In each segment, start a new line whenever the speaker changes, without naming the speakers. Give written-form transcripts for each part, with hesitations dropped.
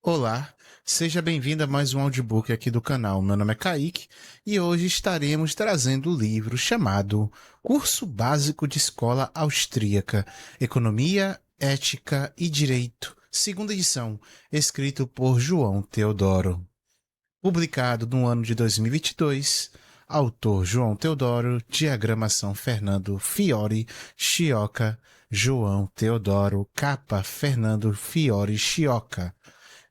Olá, seja bem-vindo a mais um audiobook aqui do canal. Meu nome é Kaique e hoje estaremos trazendo o livro chamado Curso Básico de Escola Austríaca, Economia, Ética e Direito, segunda edição, escrito por João Teodoro. Publicado no ano de 2022, autor João Teodoro, diagramação Fernando Fiore Chioca, João Teodoro, capa Fernando Fiore Chioca.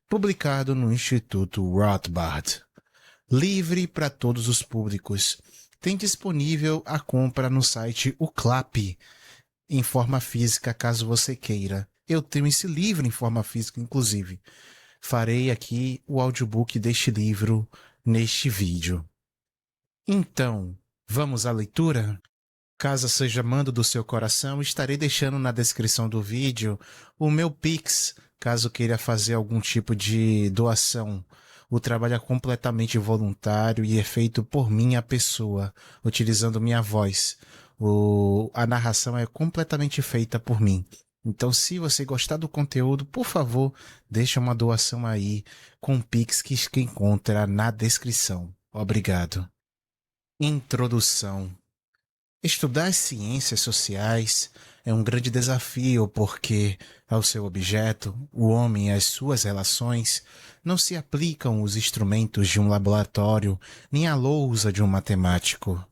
Publicado no Instituto Rothbard. Livre para todos os públicos. Tem disponível a compra no site Uclap, em forma física, caso você queira. Eu tenho esse livro em forma física, inclusive. Farei aqui o audiobook deste livro neste vídeo. Então, vamos à leitura? Caso seja mando do seu coração, estarei deixando na descrição do vídeo o meu Pix, caso queira fazer algum tipo de doação. O trabalho é completamente voluntário e é feito por minha pessoa, utilizando minha voz. A narração é completamente feita por mim. Então, se você gostar do conteúdo, por favor, deixa uma doação aí com o Pix que encontra na descrição. Obrigado. Introdução. Estudar as ciências sociais é um grande desafio porque, ao seu objeto, o homem e as suas relações, não se aplicam os instrumentos de um laboratório nem a lousa de um matemático.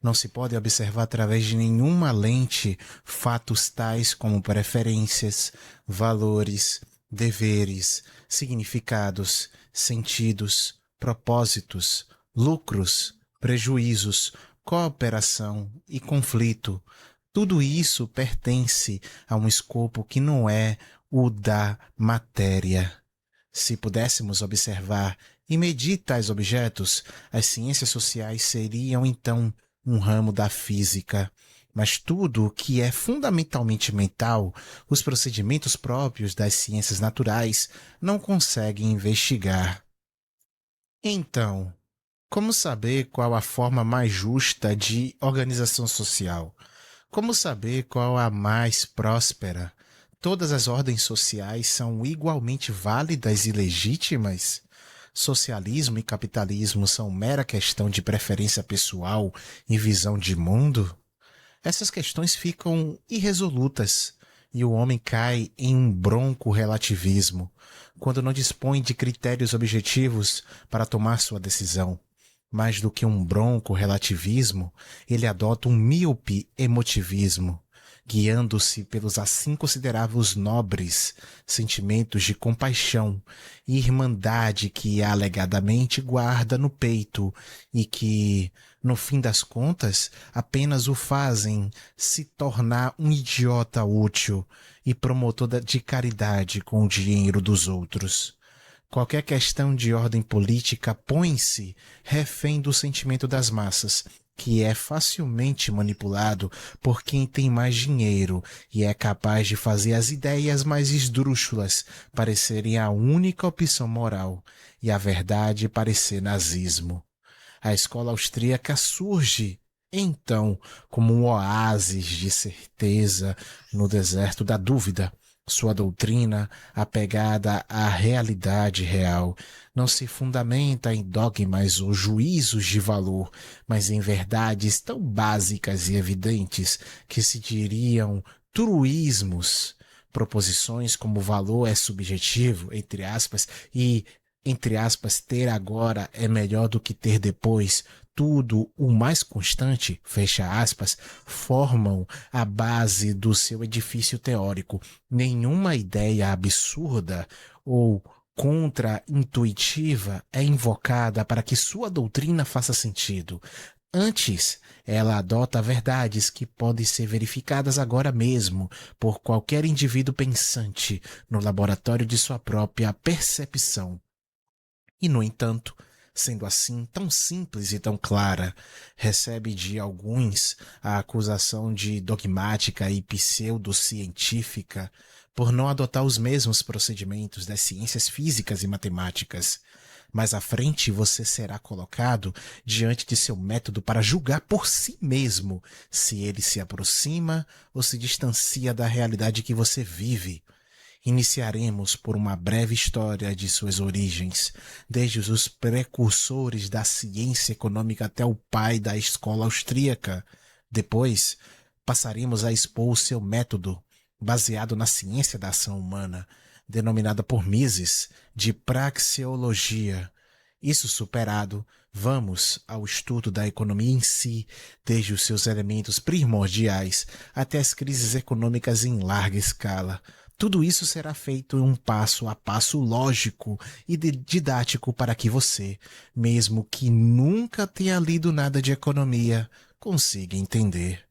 Não se pode observar através de nenhuma lente fatos tais como preferências, valores, deveres, significados, sentidos, propósitos, lucros, prejuízos, cooperação e conflito. Tudo isso pertence a um escopo que não é o da matéria. Se pudéssemos observar e medir tais objetos, as ciências sociais seriam então um ramo da física. Mas tudo o que é fundamentalmente mental, os procedimentos próprios das ciências naturais não conseguem investigar. Então, como saber qual a forma mais justa de organização social? Como saber qual a mais próspera? Todas as ordens sociais são igualmente válidas e legítimas? Socialismo e capitalismo são mera questão de preferência pessoal e visão de mundo? Essas questões ficam irresolutas e o homem cai em um bronco relativismo quando não dispõe de critérios objetivos para tomar sua decisão. Mais do que um bronco relativismo, ele adota um míope emotivismo, guiando-se pelos assim considerados nobres sentimentos de compaixão e irmandade que alegadamente guarda no peito e que, no fim das contas, apenas o fazem se tornar um idiota útil e promotor de caridade com o dinheiro dos outros. Qualquer questão de ordem política põe-se refém do sentimento das massas, que é facilmente manipulado por quem tem mais dinheiro e é capaz de fazer as ideias mais esdrúxulas parecerem a única opção moral e a verdade parecer nazismo. A escola austríaca surge, então, como um oásis de certeza no deserto da dúvida. Sua doutrina, apegada à realidade real, não se fundamenta em dogmas ou juízos de valor, mas em verdades tão básicas e evidentes que se diriam truísmos. Proposições como valor é subjetivo, entre aspas, e entre aspas, ter agora é melhor do que ter depois, tudo o mais constante, fecha aspas, formam a base do seu edifício teórico. Nenhuma ideia absurda ou contra-intuitiva é invocada para que sua doutrina faça sentido. Antes, ela adota verdades que podem ser verificadas agora mesmo por qualquer indivíduo pensante no laboratório de sua própria percepção. E, no entanto, sendo assim tão simples e tão clara, recebe de alguns a acusação de dogmática e pseudocientífica por não adotar os mesmos procedimentos das ciências físicas e matemáticas. Mais à frente você será colocado diante de seu método para julgar por si mesmo se ele se aproxima ou se distancia da realidade que você vive. Iniciaremos por uma breve história de suas origens, desde os precursores da ciência econômica até o pai da escola austríaca. Depois, passaremos a expor o seu método, baseado na ciência da ação humana, denominada por Mises de praxeologia. Isso superado, vamos ao estudo da economia em si, desde os seus elementos primordiais até as crises econômicas em larga escala. Tudo isso será feito em um passo a passo lógico e didático para que você, mesmo que nunca tenha lido nada de economia, consiga entender.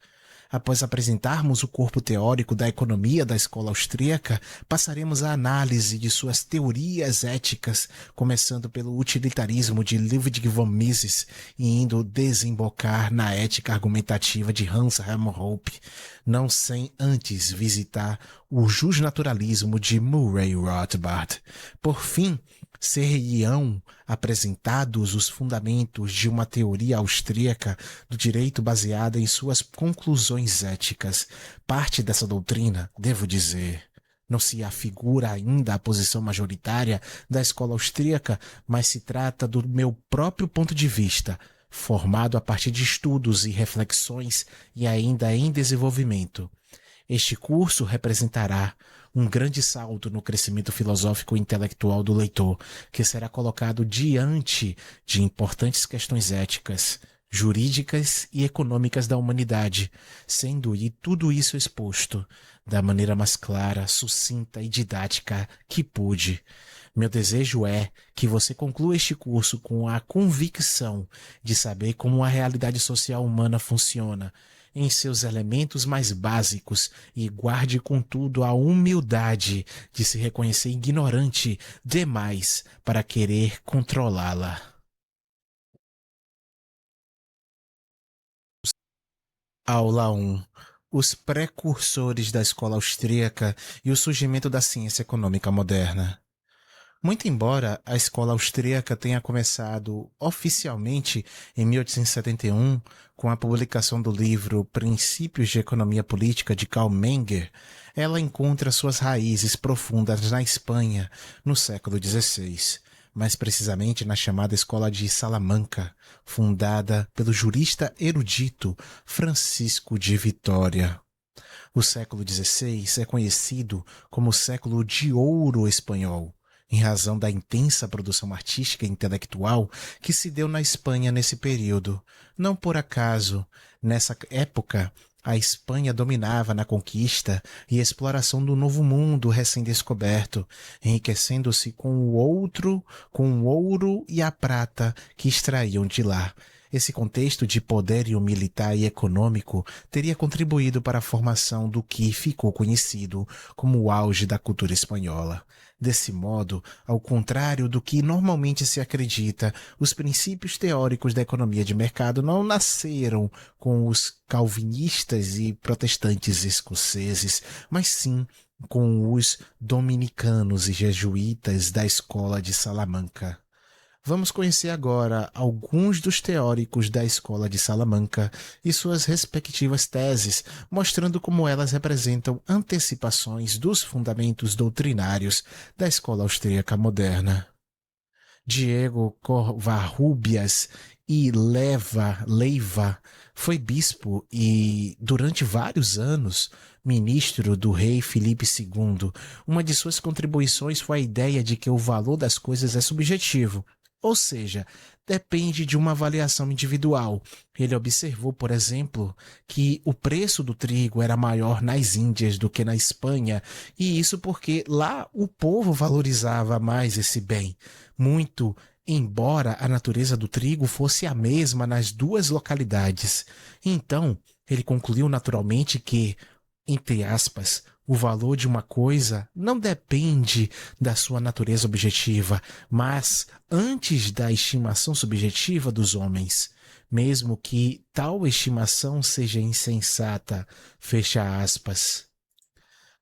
Após apresentarmos o corpo teórico da economia da escola austríaca, passaremos à análise de suas teorias éticas, começando pelo utilitarismo de Ludwig von Mises e indo desembocar na ética argumentativa de Hans Hermann Hoppe, não sem antes visitar o justnaturalismo de Murray Rothbard. Por fim, ser-lhe-ão apresentados os fundamentos de uma teoria austríaca do direito baseada em suas conclusões éticas. Parte dessa doutrina, devo dizer, não se afigura ainda a posição majoritária da escola austríaca, mas se trata do meu próprio ponto de vista, formado a partir de estudos e reflexões e ainda em desenvolvimento. Este curso representará um grande salto no crescimento filosófico e intelectual do leitor, que será colocado diante de importantes questões éticas, jurídicas e econômicas da humanidade, sendo-lhe tudo isso exposto da maneira mais clara, sucinta e didática que pude. Meu desejo é que você conclua este curso com a convicção de saber como a realidade social humana funciona, em seus elementos mais básicos, e guarde, contudo, a humildade de se reconhecer ignorante demais para querer controlá-la. Aula 1. Os precursores da escola austríaca e o surgimento da ciência econômica moderna. Muito embora a escola austríaca tenha começado oficialmente em 1871 com a publicação do livro Princípios de Economia Política de Karl Menger, ela encontra suas raízes profundas na Espanha no século XVI, mais precisamente na chamada Escola de Salamanca, fundada pelo jurista erudito Francisco de Vitória. O século XVI é conhecido como o século de ouro espanhol, em razão da intensa produção artística e intelectual que se deu na Espanha nesse período. Não por acaso, nessa época, a Espanha dominava na conquista e exploração do novo mundo recém-descoberto, enriquecendo-se com o ouro e a prata que extraíam de lá. Esse contexto de poderio militar e econômico teria contribuído para a formação do que ficou conhecido como o auge da cultura espanhola. Desse modo, ao contrário do que normalmente se acredita, os princípios teóricos da economia de mercado não nasceram com os calvinistas e protestantes escoceses, mas sim com os dominicanos e jesuítas da escola de Salamanca. Vamos conhecer agora alguns dos teóricos da Escola de Salamanca e suas respectivas teses, mostrando como elas representam antecipações dos fundamentos doutrinários da Escola Austríaca moderna. Diego Covarrubias e Leiva foi bispo e, durante vários anos, ministro do rei Filipe II. Uma de suas contribuições foi a ideia de que o valor das coisas é subjetivo, ou seja, depende de uma avaliação individual. Ele observou, por exemplo, que o preço do trigo era maior nas Índias do que na Espanha, e isso porque lá o povo valorizava mais esse bem. Muito embora a natureza do trigo fosse a mesma nas duas localidades. Então, ele concluiu naturalmente que, entre aspas, o valor de uma coisa não depende da sua natureza objetiva, mas antes da estimação subjetiva dos homens, mesmo que tal estimação seja insensata, fecha aspas.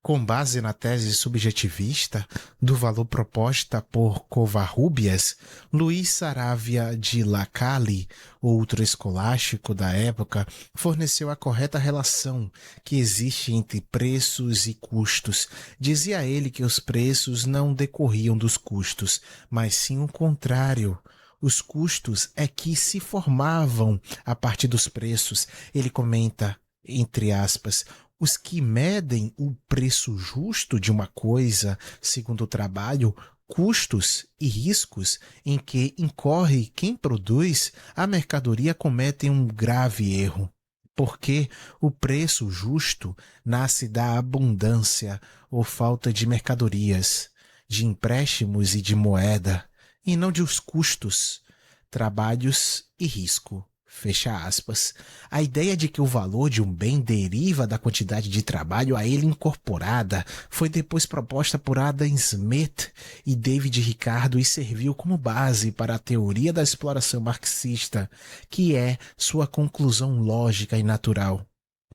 Com base na tese subjetivista do valor proposta por Covarrubias, Luís Saravia de La Calle, outro escolástico da época, forneceu a correta relação que existe entre preços e custos. Dizia ele que os preços não decorriam dos custos, mas sim o contrário. Os custos é que se formavam a partir dos preços. Ele comenta, entre aspas, os que medem o preço justo de uma coisa, segundo o trabalho, custos e riscos em que incorre quem produz a mercadoria cometem um grave erro. Porque o preço justo nasce da abundância ou falta de mercadorias, de empréstimos e de moeda, e não de os custos, trabalhos e risco. Fecha aspas. A ideia de que o valor de um bem deriva da quantidade de trabalho a ele incorporada foi depois proposta por Adam Smith e David Ricardo e serviu como base para a teoria da exploração marxista, que é sua conclusão lógica e natural.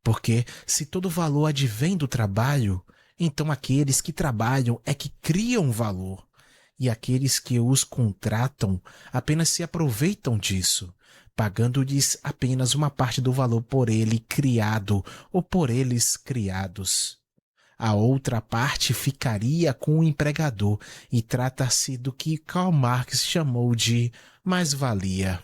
Porque se todo valor advém do trabalho, então aqueles que trabalham é que criam valor, e aqueles que os contratam apenas se aproveitam disso, pagando-lhes apenas uma parte do valor por ele criado ou por eles criados. A outra parte ficaria com o empregador e trata-se do que Karl Marx chamou de mais-valia.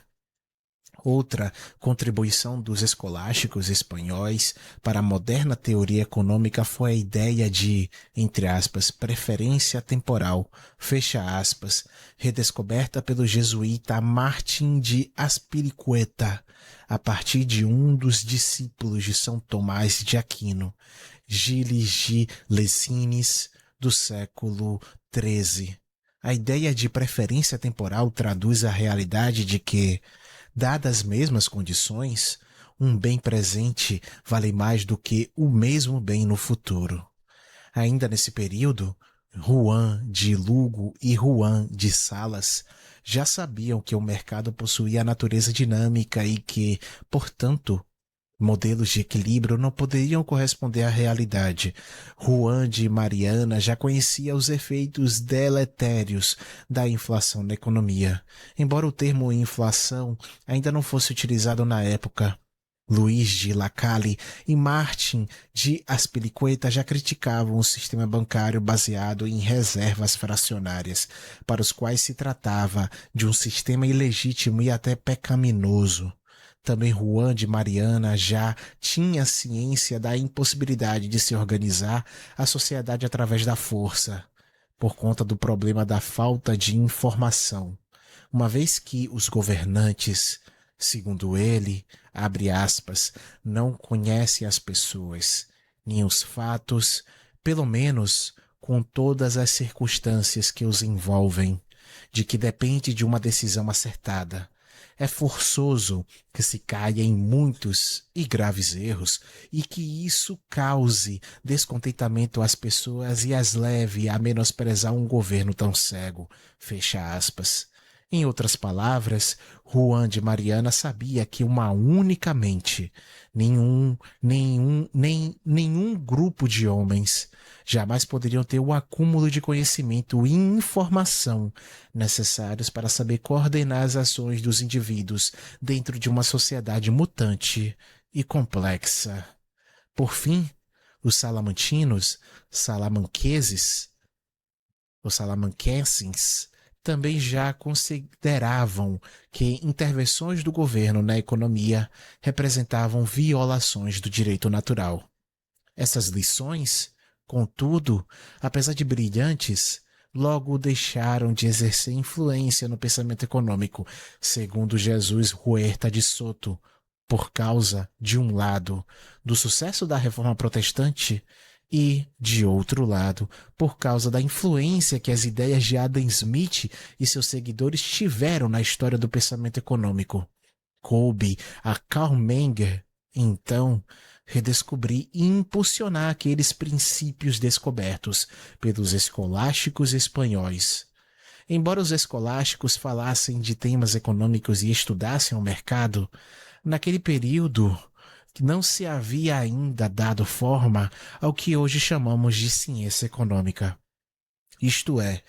Outra contribuição dos escolásticos espanhóis para a moderna teoria econômica foi a ideia de, entre aspas, preferência temporal, fecha aspas, redescoberta pelo jesuíta Martin de Azpilicueta, a partir de um dos discípulos de São Tomás de Aquino, Gilles de Lessines, do século XIII. A ideia de preferência temporal traduz a realidade de que, dadas as mesmas condições, um bem presente vale mais do que o mesmo bem no futuro. Ainda nesse período, Juan de Lugo e Juan de Salas já sabiam que o mercado possuía natureza dinâmica e que, portanto, modelos de equilíbrio não poderiam corresponder à realidade. Juan de Mariana já conhecia os efeitos deletérios da inflação na economia, embora o termo inflação ainda não fosse utilizado na época. Luís de La Calle e Martin de Azpilicueta já criticavam o sistema bancário baseado em reservas fracionárias, para os quais se tratava de um sistema ilegítimo e até pecaminoso. Também Juan de Mariana já tinha ciência da impossibilidade de se organizar a sociedade através da força, por conta do problema da falta de informação, uma vez que os governantes, segundo ele, abre aspas, não conhecem as pessoas, nem os fatos, pelo menos com todas as circunstâncias que os envolvem, de que depende de uma decisão acertada. É forçoso que se caia em muitos e graves erros e que isso cause descontentamento às pessoas e as leve a menosprezar um governo tão cego. Fecha aspas. Em outras palavras, Juan de Mariana sabia que uma única mente, nenhum grupo de homens jamais poderiam ter o acúmulo de conhecimento e informação necessários para saber coordenar as ações dos indivíduos dentro de uma sociedade mutante e complexa. Por fim, os salamanqueses, os salamanquenses, também já consideravam que intervenções do governo na economia representavam violações do direito natural. Essas lições, contudo, apesar de brilhantes, logo deixaram de exercer influência no pensamento econômico, segundo Jesus Huerta de Soto, por causa, de um lado, do sucesso da reforma protestante e, de outro lado, por causa da influência que as ideias de Adam Smith e seus seguidores tiveram na história do pensamento econômico. Coube a Karl Menger, então, redescobrir e impulsionar aqueles princípios descobertos pelos escolásticos espanhóis. Embora os escolásticos falassem de temas econômicos e estudassem o mercado, naquele período que não se havia ainda dado forma ao que hoje chamamos de ciência econômica. Isto é,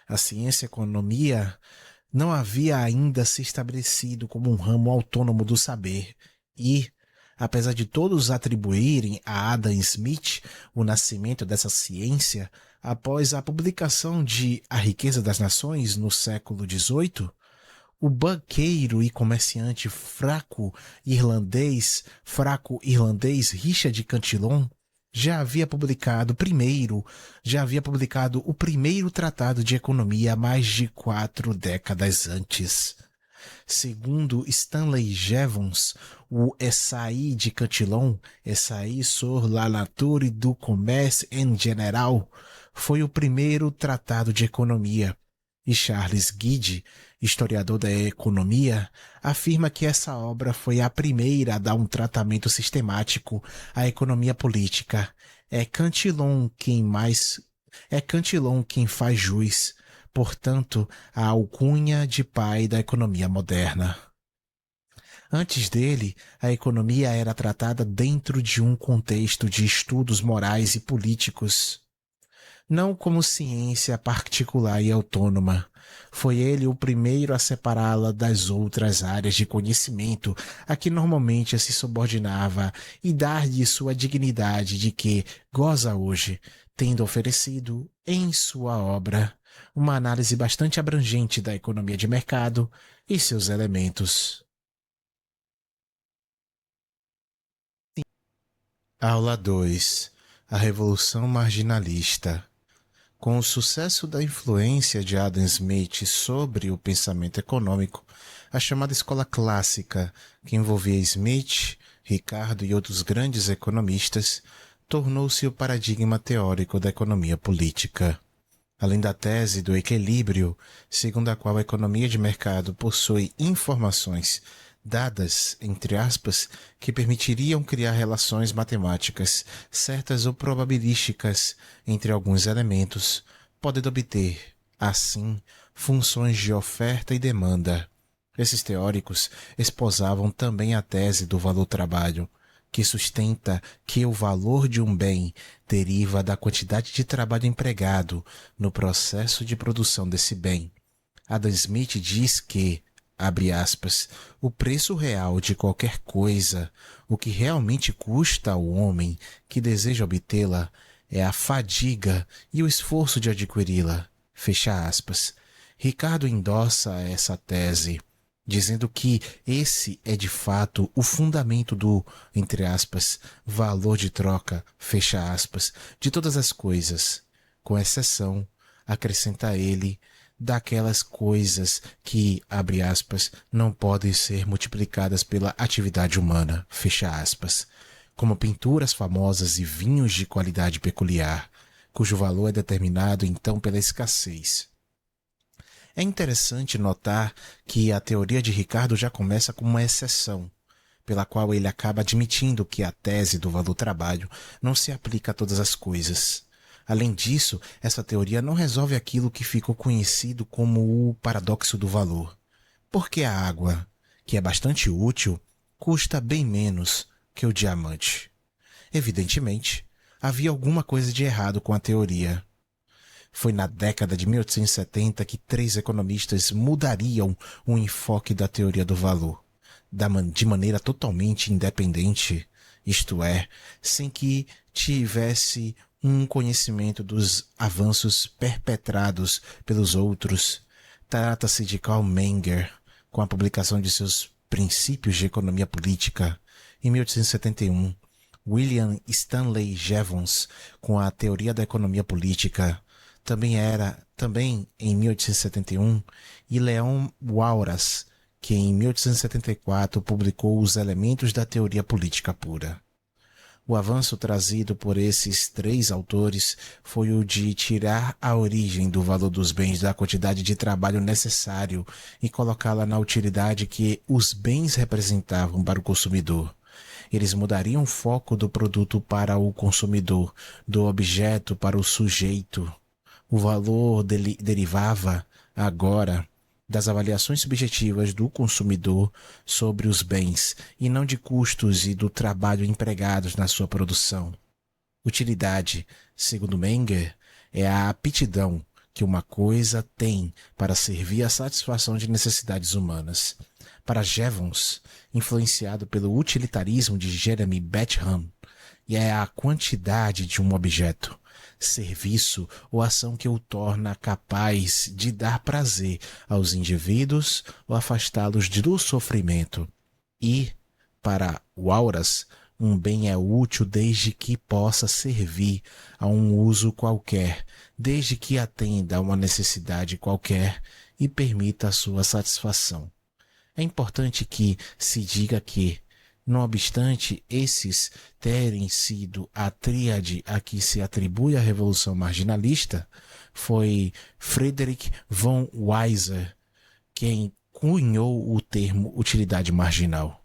a ciência economia não havia ainda se estabelecido como um ramo autônomo do saber e, apesar de todos atribuírem a Adam Smith o nascimento dessa ciência após a publicação de A Riqueza das Nações no século XVIII, o banqueiro e comerciante fraco-irlandês Richard Cantillon já havia publicado o primeiro tratado de economia há mais de 4 décadas antes. Segundo Stanley Jevons, o Essai de Cantillon, Essai sur la nature du commerce en général, foi o primeiro tratado de economia. E Charles Guide, historiador da economia, afirma que essa obra foi a primeira a dar um tratamento sistemático à economia política. É Cantillon quem faz jus, portanto, a alcunha de pai da economia moderna. Antes dele, a economia era tratada dentro de um contexto de estudos morais e políticos, não como ciência particular e autônoma. Foi ele o primeiro a separá-la das outras áreas de conhecimento a que normalmente se subordinava e dar-lhe sua dignidade de que goza hoje, tendo oferecido, em sua obra, uma análise bastante abrangente da economia de mercado e seus elementos. Aula 2. A Revolução Marginalista. Com o sucesso da influência de Adam Smith sobre o pensamento econômico, a chamada escola clássica, que envolvia Smith, Ricardo e outros grandes economistas, tornou-se o paradigma teórico da economia política. Além da tese do equilíbrio, segundo a qual a economia de mercado possui informações dadas, entre aspas, que permitiriam criar relações matemáticas certas ou probabilísticas entre alguns elementos, podendo obter, assim, funções de oferta e demanda. Esses teóricos esposavam também a tese do valor-trabalho, que sustenta que o valor de um bem deriva da quantidade de trabalho empregado no processo de produção desse bem. Adam Smith diz que, abre aspas, o preço real de qualquer coisa, o que realmente custa ao homem que deseja obtê-la, é a fadiga e o esforço de adquiri-la. Fecha aspas. Ricardo endossa essa tese, dizendo que esse é de fato o fundamento do, entre aspas, valor de troca, fecha aspas, de todas as coisas, com exceção, acrescenta ele, daquelas coisas que, abre aspas, não podem ser multiplicadas pela atividade humana, fecha aspas, como pinturas famosas e vinhos de qualidade peculiar, cujo valor é determinado então pela escassez. É interessante notar que a teoria de Ricardo já começa com uma exceção, pela qual ele acaba admitindo que a tese do valor-trabalho não se aplica a todas as coisas. Além disso, essa teoria não resolve aquilo que ficou conhecido como o paradoxo do valor. Porque a água, que é bastante útil, custa bem menos que o diamante. Evidentemente, havia alguma coisa de errado com a teoria. Foi na década de 1870 que 3 economistas mudariam o enfoque da teoria do valor, de maneira totalmente independente, isto é, sem que tivesse um conhecimento dos avanços perpetrados pelos outros. Trata-se de Karl Menger, com a publicação de seus Princípios de Economia Política, em 1871, William Stanley Jevons, com a Teoria da Economia Política, também em 1871, e Leon Walras, que em 1874 publicou Os Elementos da Teoria Política Pura. O avanço trazido por esses 3 autores foi o de tirar a origem do valor dos bens da quantidade de trabalho necessário e colocá-la na utilidade que os bens representavam para o consumidor. Eles mudariam o foco do produto para o consumidor, do objeto para o sujeito. O valor derivava, agora, das avaliações subjetivas do consumidor sobre os bens e não de custos e do trabalho empregados na sua produção. Utilidade, segundo Menger, é a aptidão que uma coisa tem para servir à satisfação de necessidades humanas. Para Jevons, influenciado pelo utilitarismo de Jeremy Bentham, é a quantidade de um objeto, serviço ou ação que o torna capaz de dar prazer aos indivíduos ou afastá-los do sofrimento. E, para Walras, um bem é útil desde que possa servir a um uso qualquer, desde que atenda a uma necessidade qualquer e permita a sua satisfação. É importante que se diga que, não obstante esses terem sido a tríade a que se atribui a Revolução Marginalista, foi Friedrich von Weiser quem cunhou o termo utilidade marginal.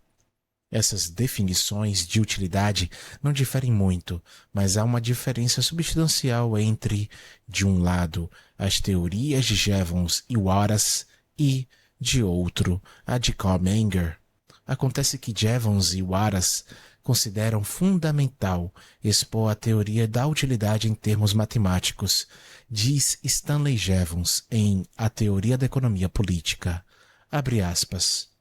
Essas definições de utilidade não diferem muito, mas há uma diferença substancial entre, de um lado, as teorias de Jevons e Walras e, de outro, a de Carl Menger. Acontece que Jevons e Walras consideram fundamental expor a teoria da utilidade em termos matemáticos, diz Stanley Jevons em A Teoria da Economia Política. Abre aspas.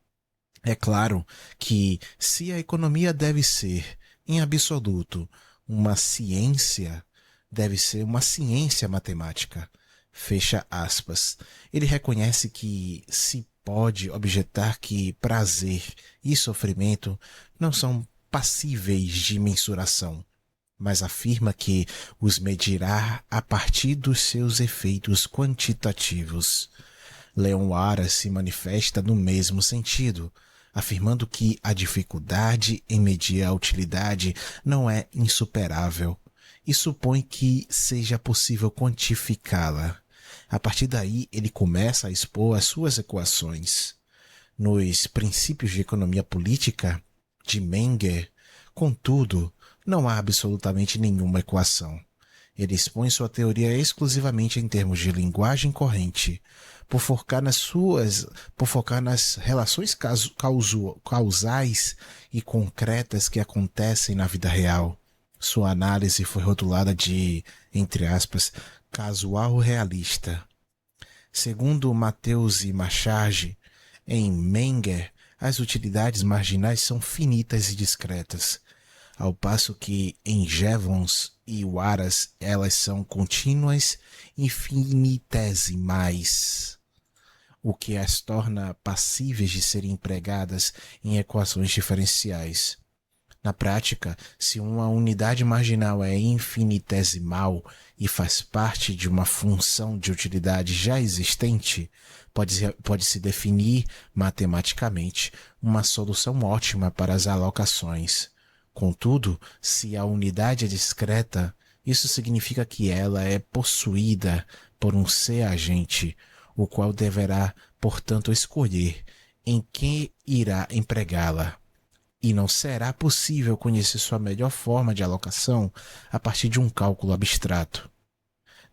É claro que, se a economia deve ser, em absoluto, uma ciência, deve ser uma ciência matemática. Fecha aspas. Ele reconhece que se pode objetar que prazer e sofrimento não são passíveis de mensuração, mas afirma que os medirá a partir dos seus efeitos quantitativos. Leon Walras se manifesta no mesmo sentido, afirmando que a dificuldade em medir a utilidade não é insuperável e supõe que seja possível quantificá-la. A partir daí, ele começa a expor as suas equações. Nos Princípios de Economia Política, de Menger, contudo, não há absolutamente nenhuma equação. Ele expõe sua teoria exclusivamente em termos de linguagem corrente, por focar nas relações causais e concretas que acontecem na vida real. Sua análise foi rotulada de, entre aspas, casual realista. Segundo Matheus e Macharge, em Menger, as utilidades marginais são finitas e discretas, ao passo que em Jevons e Walras elas são contínuas e infinitesimais, o que as torna passíveis de serem empregadas em equações diferenciais. Na prática, se uma unidade marginal é infinitesimal e faz parte de uma função de utilidade já existente, pode-se definir matematicamente uma solução ótima para as alocações. Contudo, se a unidade é discreta, isso significa que ela é possuída por um ser agente, o qual deverá, portanto, escolher em que irá empregá-la. E não será possível conhecer sua melhor forma de alocação a partir de um cálculo abstrato.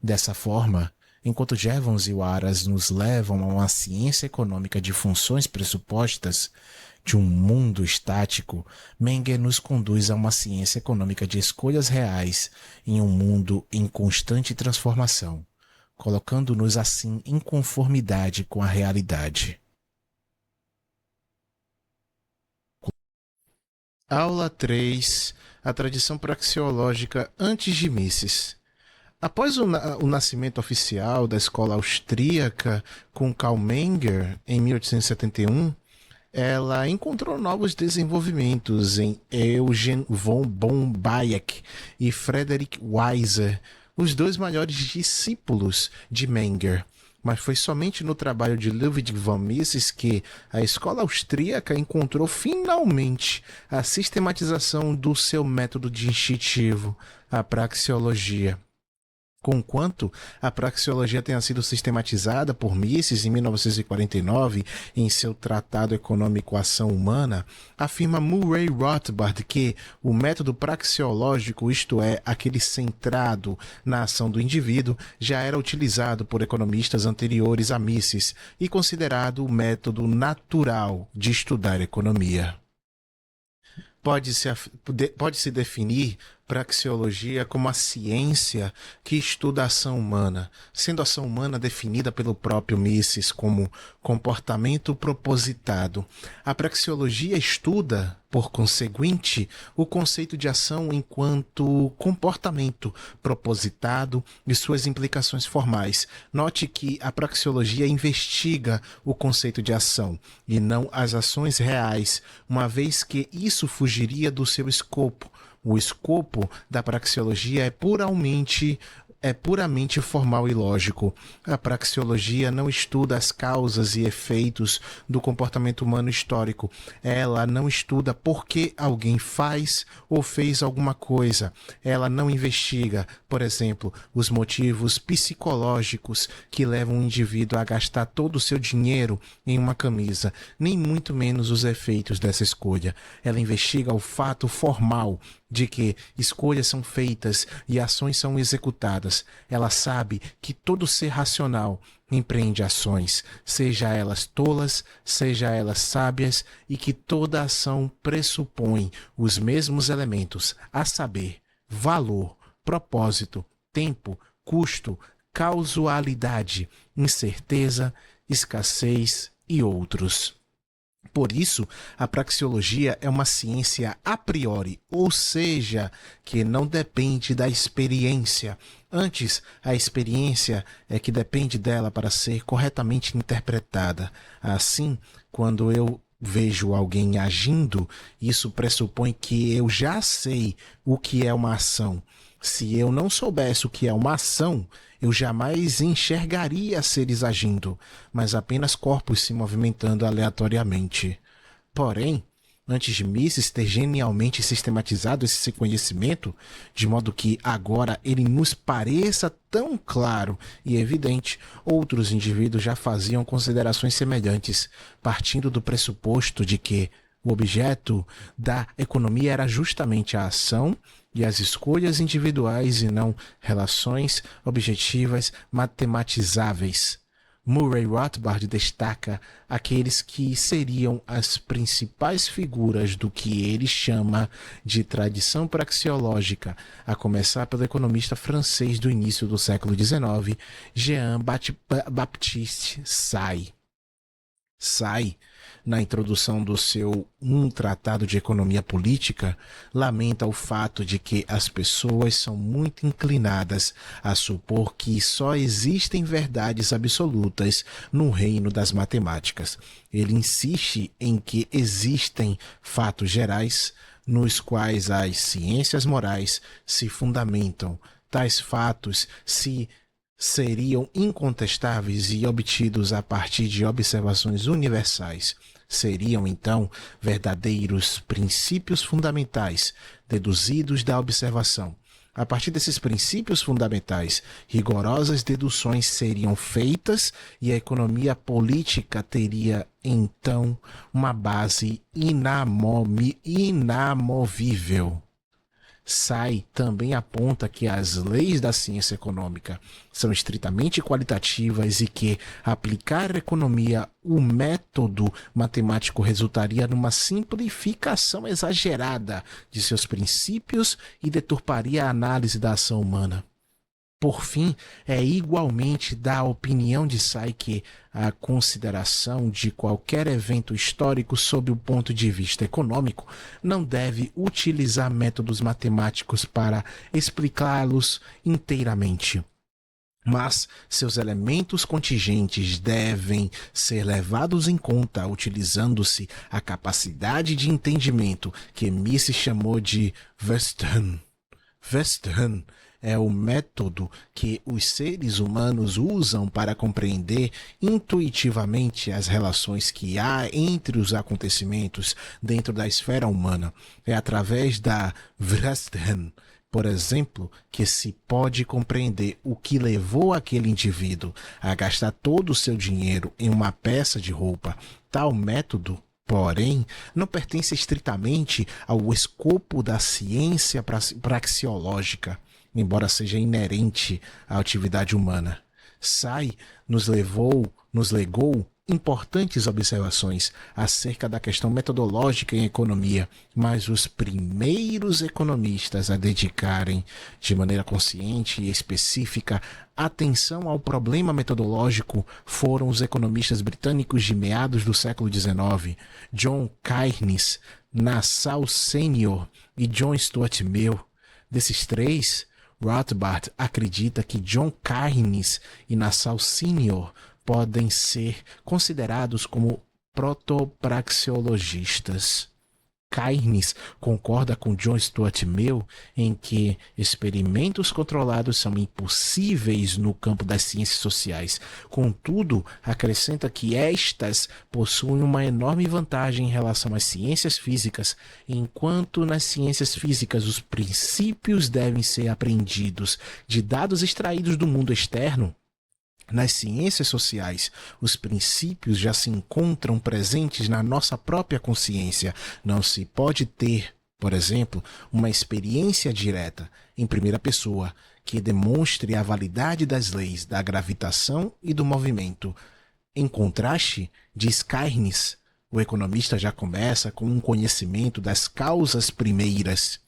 Dessa forma, enquanto Jevons e Walras nos levam a uma ciência econômica de funções pressupostas de um mundo estático, Menger nos conduz a uma ciência econômica de escolhas reais em um mundo em constante transformação, colocando-nos assim em conformidade com a realidade. Aula 3. A tradição praxeológica antes de Mises. Após o nascimento oficial da escola austríaca com Karl Menger, em 1871, ela encontrou novos desenvolvimentos em Eugen von Bayek e Friedrich Weiser, os dois maiores discípulos de Menger. Mas foi somente no trabalho de Ludwig von Mises que a escola austríaca encontrou finalmente a sistematização do seu método distintivo, a praxeologia. Conquanto a praxeologia tenha sido sistematizada por Mises em 1949 em seu Tratado Econômico Ação Humana, afirma Murray Rothbard que o método praxeológico, isto é, aquele centrado na ação do indivíduo, já era utilizado por economistas anteriores a Mises e considerado o método natural de estudar economia. Pode-se definir praxeologia como a ciência que estuda a ação humana, sendo a ação humana definida pelo próprio Mises como comportamento propositado. A praxeologia estuda, por conseguinte, o conceito de ação enquanto comportamento propositado e suas implicações formais. Note que a praxeologia investiga o conceito de ação e não as ações reais, uma vez que isso fugiria do seu escopo. O escopo da praxeologia é puramente formal e lógico. A praxeologia não estuda as causas e efeitos do comportamento humano histórico. Ela não estuda por que alguém faz ou fez alguma coisa. Ela não investiga, por exemplo, os motivos psicológicos que levam um indivíduo a gastar todo o seu dinheiro em uma camisa, nem muito menos os efeitos dessa escolha. Ela investiga o fato formal de que escolhas são feitas e ações são executadas. Ela sabe que todo ser racional empreende ações, seja elas tolas, seja elas sábias, e que toda ação pressupõe os mesmos elementos, a saber, valor, propósito, tempo, custo, causalidade, incerteza, escassez e outros. Por isso, a praxeologia é uma ciência a priori, ou seja, que não depende da experiência. Antes, a experiência é que depende dela para ser corretamente interpretada. Assim, quando eu vejo alguém agindo, isso pressupõe que eu já sei o que é uma ação. Se eu não soubesse o que é uma ação, eu jamais enxergaria seres agindo, mas apenas corpos se movimentando aleatoriamente. Porém, antes de Mises ter genialmente sistematizado esse conhecimento, de modo que agora ele nos pareça tão claro e evidente, outros indivíduos já faziam considerações semelhantes, partindo do pressuposto de que o objeto da economia era justamente a ação e as escolhas individuais e não relações objetivas matematizáveis. Murray Rothbard destaca aqueles que seriam as principais figuras do que ele chama de tradição praxeológica, a começar pelo economista francês do início do século XIX, Jean-Baptiste Say. Say, na introdução do seu Tratado de Economia Política, lamenta o fato de que as pessoas são muito inclinadas a supor que só existem verdades absolutas no reino das matemáticas. Ele insiste em que existem fatos gerais nos quais as ciências morais se fundamentam. Tais fatos seriam incontestáveis e obtidos a partir de observações universais. Seriam, então, verdadeiros princípios fundamentais, deduzidos da observação. A partir desses princípios fundamentais, rigorosas deduções seriam feitas e a economia política teria, então, uma base inamovível. Say também aponta que as leis da ciência econômica são estritamente qualitativas e que aplicar à economia o método matemático resultaria numa simplificação exagerada de seus princípios e deturparia a análise da ação humana. Por fim, é igualmente da opinião de Say que a consideração de qualquer evento histórico sob o ponto de vista econômico não deve utilizar métodos matemáticos para explicá-los inteiramente. Mas seus elementos contingentes devem ser levados em conta utilizando-se a capacidade de entendimento que Mises chamou de Verstehen. Verstehen é o método que os seres humanos usam para compreender intuitivamente as relações que há entre os acontecimentos dentro da esfera humana. É através da Verstehen por exemplo, que se pode compreender o que levou aquele indivíduo a gastar todo o seu dinheiro em uma peça de roupa. Tal método, porém, não pertence estritamente ao escopo da ciência praxeológica, embora seja inerente à atividade humana. Say nos legou importantes observações acerca da questão metodológica em economia, mas os primeiros economistas a dedicarem, de maneira consciente e específica, atenção ao problema metodológico foram os economistas britânicos de meados do século XIX, John Keynes, Nassau Senior e John Stuart Mill. Desses três, Rothbard acredita que John Keynes e Nassau Senior podem ser considerados como protopraxeologistas. Keynes concorda com John Stuart Mill em que experimentos controlados são impossíveis no campo das ciências sociais. Contudo, acrescenta que estas possuem uma enorme vantagem em relação às ciências físicas, enquanto nas ciências físicas os princípios devem ser aprendidos de dados extraídos do mundo externo. Nas ciências sociais, os princípios já se encontram presentes na nossa própria consciência. Não se pode ter, por exemplo, uma experiência direta, em primeira pessoa, que demonstre a validade das leis da gravitação e do movimento. Em contraste, diz Keynes, o economista já começa com um conhecimento das causas primeiras.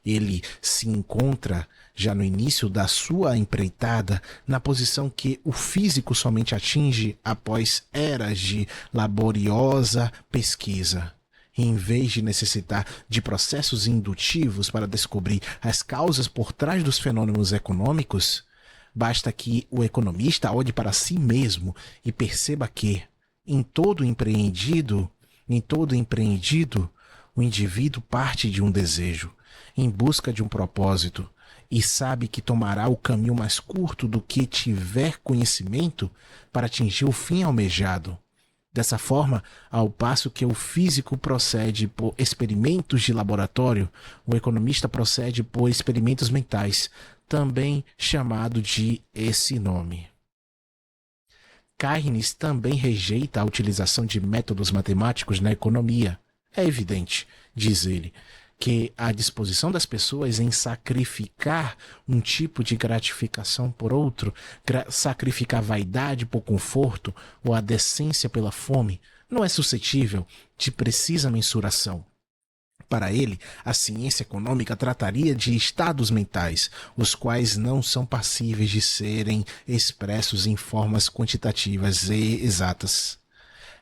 Ele se encontra, já no início da sua empreitada, na posição que o físico somente atinge após eras de laboriosa pesquisa. Em vez de necessitar de processos indutivos para descobrir as causas por trás dos fenômenos econômicos, basta que o economista olhe para si mesmo e perceba que, em todo empreendido, o indivíduo parte de um desejo, em busca de um propósito, e sabe que tomará o caminho mais curto do que tiver conhecimento para atingir o fim almejado. Dessa forma, ao passo que o físico procede por experimentos de laboratório, o economista procede por experimentos mentais, também chamado de esse nome. Keynes também rejeita a utilização de métodos matemáticos na economia. É evidente, diz ele, que a disposição das pessoas em sacrificar um tipo de gratificação por outro, sacrificar a vaidade por conforto ou a decência pela fome, não é suscetível de precisa mensuração. Para ele, a ciência econômica trataria de estados mentais, os quais não são passíveis de serem expressos em formas quantitativas e exatas.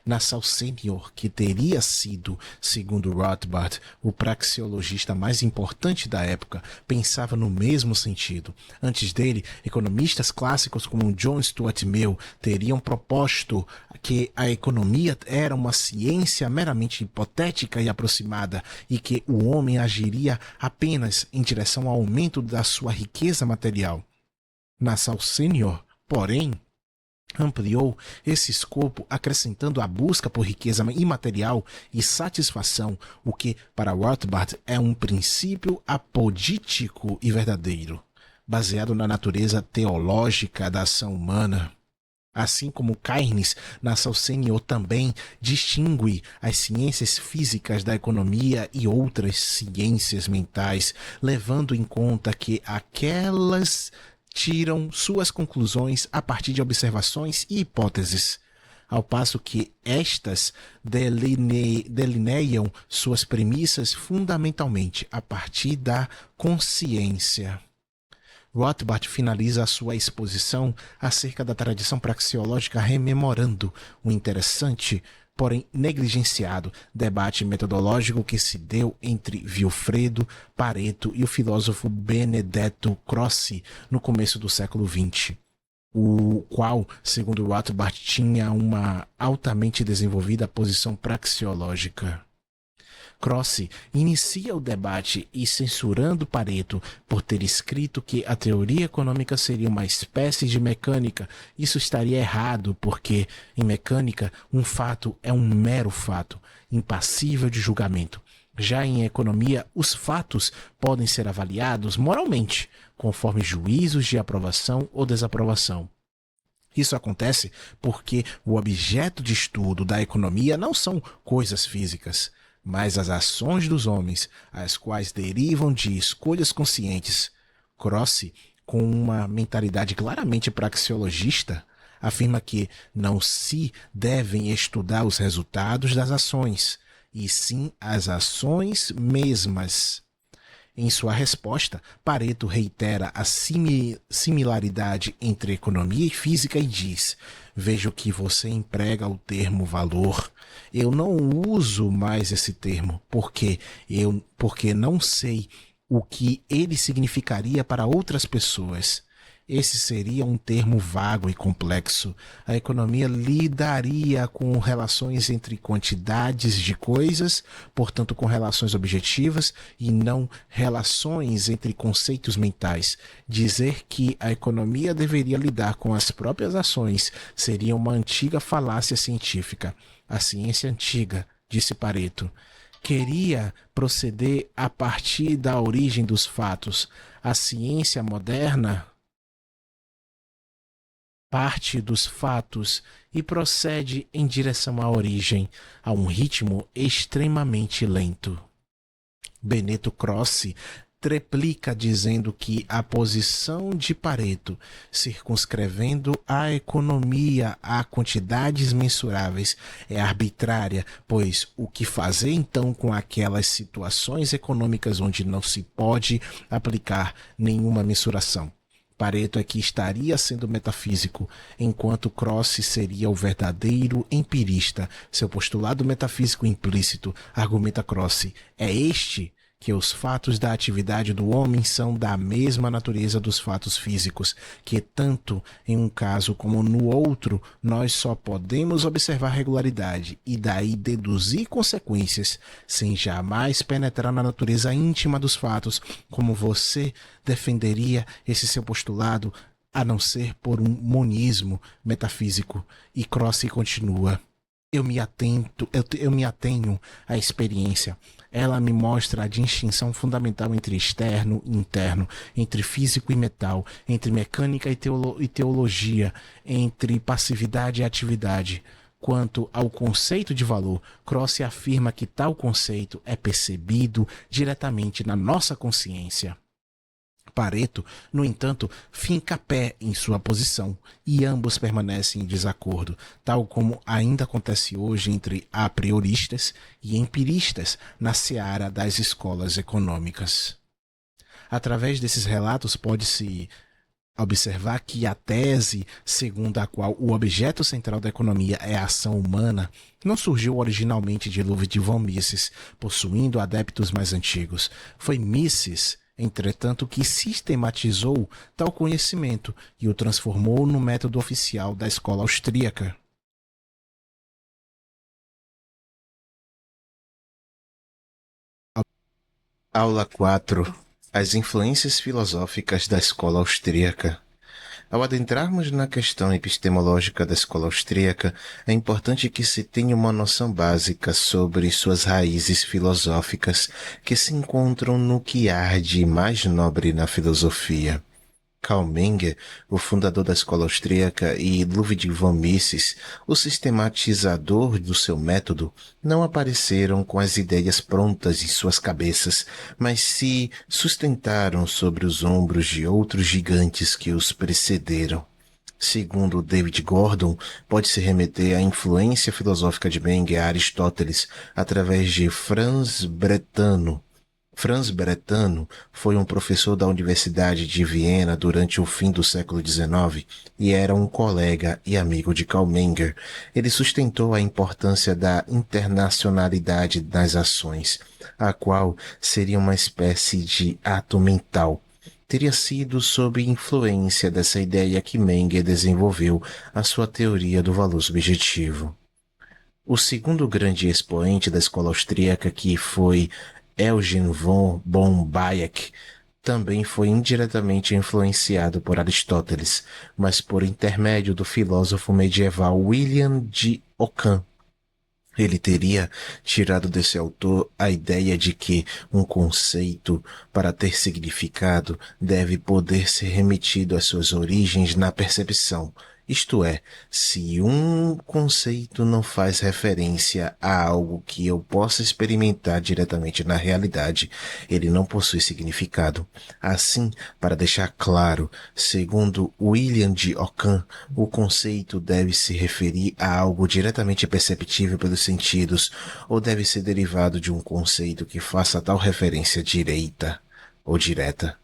Nassau Senior, que teria sido, segundo Rothbard, o praxeologista mais importante da época, pensava no mesmo sentido. Antes dele, economistas clássicos como John Stuart Mill teriam proposto que a economia era uma ciência meramente hipotética e aproximada e que o homem agiria apenas em direção ao aumento da sua riqueza material. Nassau Senior, porém, ampliou esse escopo acrescentando a busca por riqueza imaterial e satisfação, o que para Rothbard é um princípio apodítico e verdadeiro, baseado na natureza teológica da ação humana. Assim como Keynes, Nassau Senior também distingue as ciências físicas da economia e outras ciências mentais, levando em conta que aquelas tiram suas conclusões a partir de observações e hipóteses, ao passo que estas delineiam suas premissas fundamentalmente a partir da consciência. Rothbard finaliza a sua exposição acerca da tradição praxeológica rememorando o interessante, porém negligenciado, debate metodológico que se deu entre Vilfredo Pareto e o filósofo Benedetto Croce no começo do século XX, o qual, segundo Rothbard, tinha uma altamente desenvolvida posição praxeológica. Croce inicia o debate e censurando Pareto por ter escrito que a teoria econômica seria uma espécie de mecânica. Isso estaria errado, porque em mecânica um fato é um mero fato, impassível de julgamento. Já em economia, os fatos podem ser avaliados moralmente, conforme juízos de aprovação ou desaprovação. Isso acontece porque o objeto de estudo da economia não são coisas físicas, mas as ações dos homens, as quais derivam de escolhas conscientes. Croce, com uma mentalidade claramente praxeologista, afirma que não se devem estudar os resultados das ações, e sim as ações mesmas. Em sua resposta, Pareto reitera a similaridade entre economia e física e diz: vejo que você emprega o termo valor. Eu não uso mais esse termo porque não sei o que ele significaria para outras pessoas. Esse seria um termo vago e complexo. A economia lidaria com relações entre quantidades de coisas, portanto, com relações objetivas, e não relações entre conceitos mentais. Dizer que a economia deveria lidar com as próprias ações seria uma antiga falácia científica. A ciência antiga, disse Pareto, queria proceder a partir da origem dos fatos. A ciência moderna parte dos fatos e procede em direção à origem, a um ritmo extremamente lento. Benedetto Croce treplica dizendo que a posição de Pareto, circunscrevendo a economia a quantidades mensuráveis, é arbitrária, pois o que fazer então com aquelas situações econômicas onde não se pode aplicar nenhuma mensuração? Pareto aqui estaria sendo metafísico, enquanto Croce seria o verdadeiro empirista. Seu postulado metafísico implícito, argumenta Croce, é este que os fatos da atividade do homem são da mesma natureza dos fatos físicos, que tanto em um caso como no outro nós só podemos observar regularidade e daí deduzir consequências, sem jamais penetrar na natureza íntima dos fatos, como você defenderia esse seu postulado, a não ser por um monismo metafísico. E Croce continua: eu me atenho à experiência. Ela me mostra a distinção fundamental entre externo e interno, entre físico e metal, entre mecânica e teologia, entre passividade e atividade. Quanto ao conceito de valor, Croce afirma que tal conceito é percebido diretamente na nossa consciência. Pareto, no entanto, finca pé em sua posição e ambos permanecem em desacordo, tal como ainda acontece hoje entre a prioristas e empiristas na seara das escolas econômicas. Através desses relatos pode-se observar que a tese segundo a qual o objeto central da economia é a ação humana não surgiu originalmente de Ludwig von Mises, possuindo adeptos mais antigos. Foi Mises, entretanto, que sistematizou tal conhecimento e o transformou no método oficial da escola austríaca. Aula 4. As influências filosóficas da escola austríaca. Ao adentrarmos na questão epistemológica da escola austríaca, é importante que se tenha uma noção básica sobre suas raízes filosóficas que se encontram no que há de mais nobre na filosofia. Karl Menger, o fundador da escola austríaca, e Ludwig von Mises, o sistematizador do seu método, não apareceram com as ideias prontas em suas cabeças, mas se sustentaram sobre os ombros de outros gigantes que os precederam. Segundo David Gordon, pode-se remeter à influência filosófica de Menger a Aristóteles através de Franz Brentano. Franz Brentano foi um professor da Universidade de Viena durante o fim do século XIX e era um colega e amigo de Karl Menger. Ele sustentou a importância da internacionalidade nas ações, a qual seria uma espécie de ato mental. Teria sido sob influência dessa ideia que Menger desenvolveu a sua teoria do valor subjetivo. O segundo grande expoente da escola austríaca, que foi Eugen von Bayek, também foi indiretamente influenciado por Aristóteles, mas por intermédio do filósofo medieval William de Ockham.
Ele teria tirado desse autor a ideia de que um conceito, para ter significado, deve poder ser remetido às suas origens na percepção. Isto é, se um conceito não faz referência a algo que eu possa experimentar diretamente na realidade, ele não possui significado. Assim, para deixar claro, segundo William de Ockham, o conceito deve se referir a algo diretamente perceptível pelos sentidos, ou deve ser derivado de um conceito que faça tal referência direita ou direta.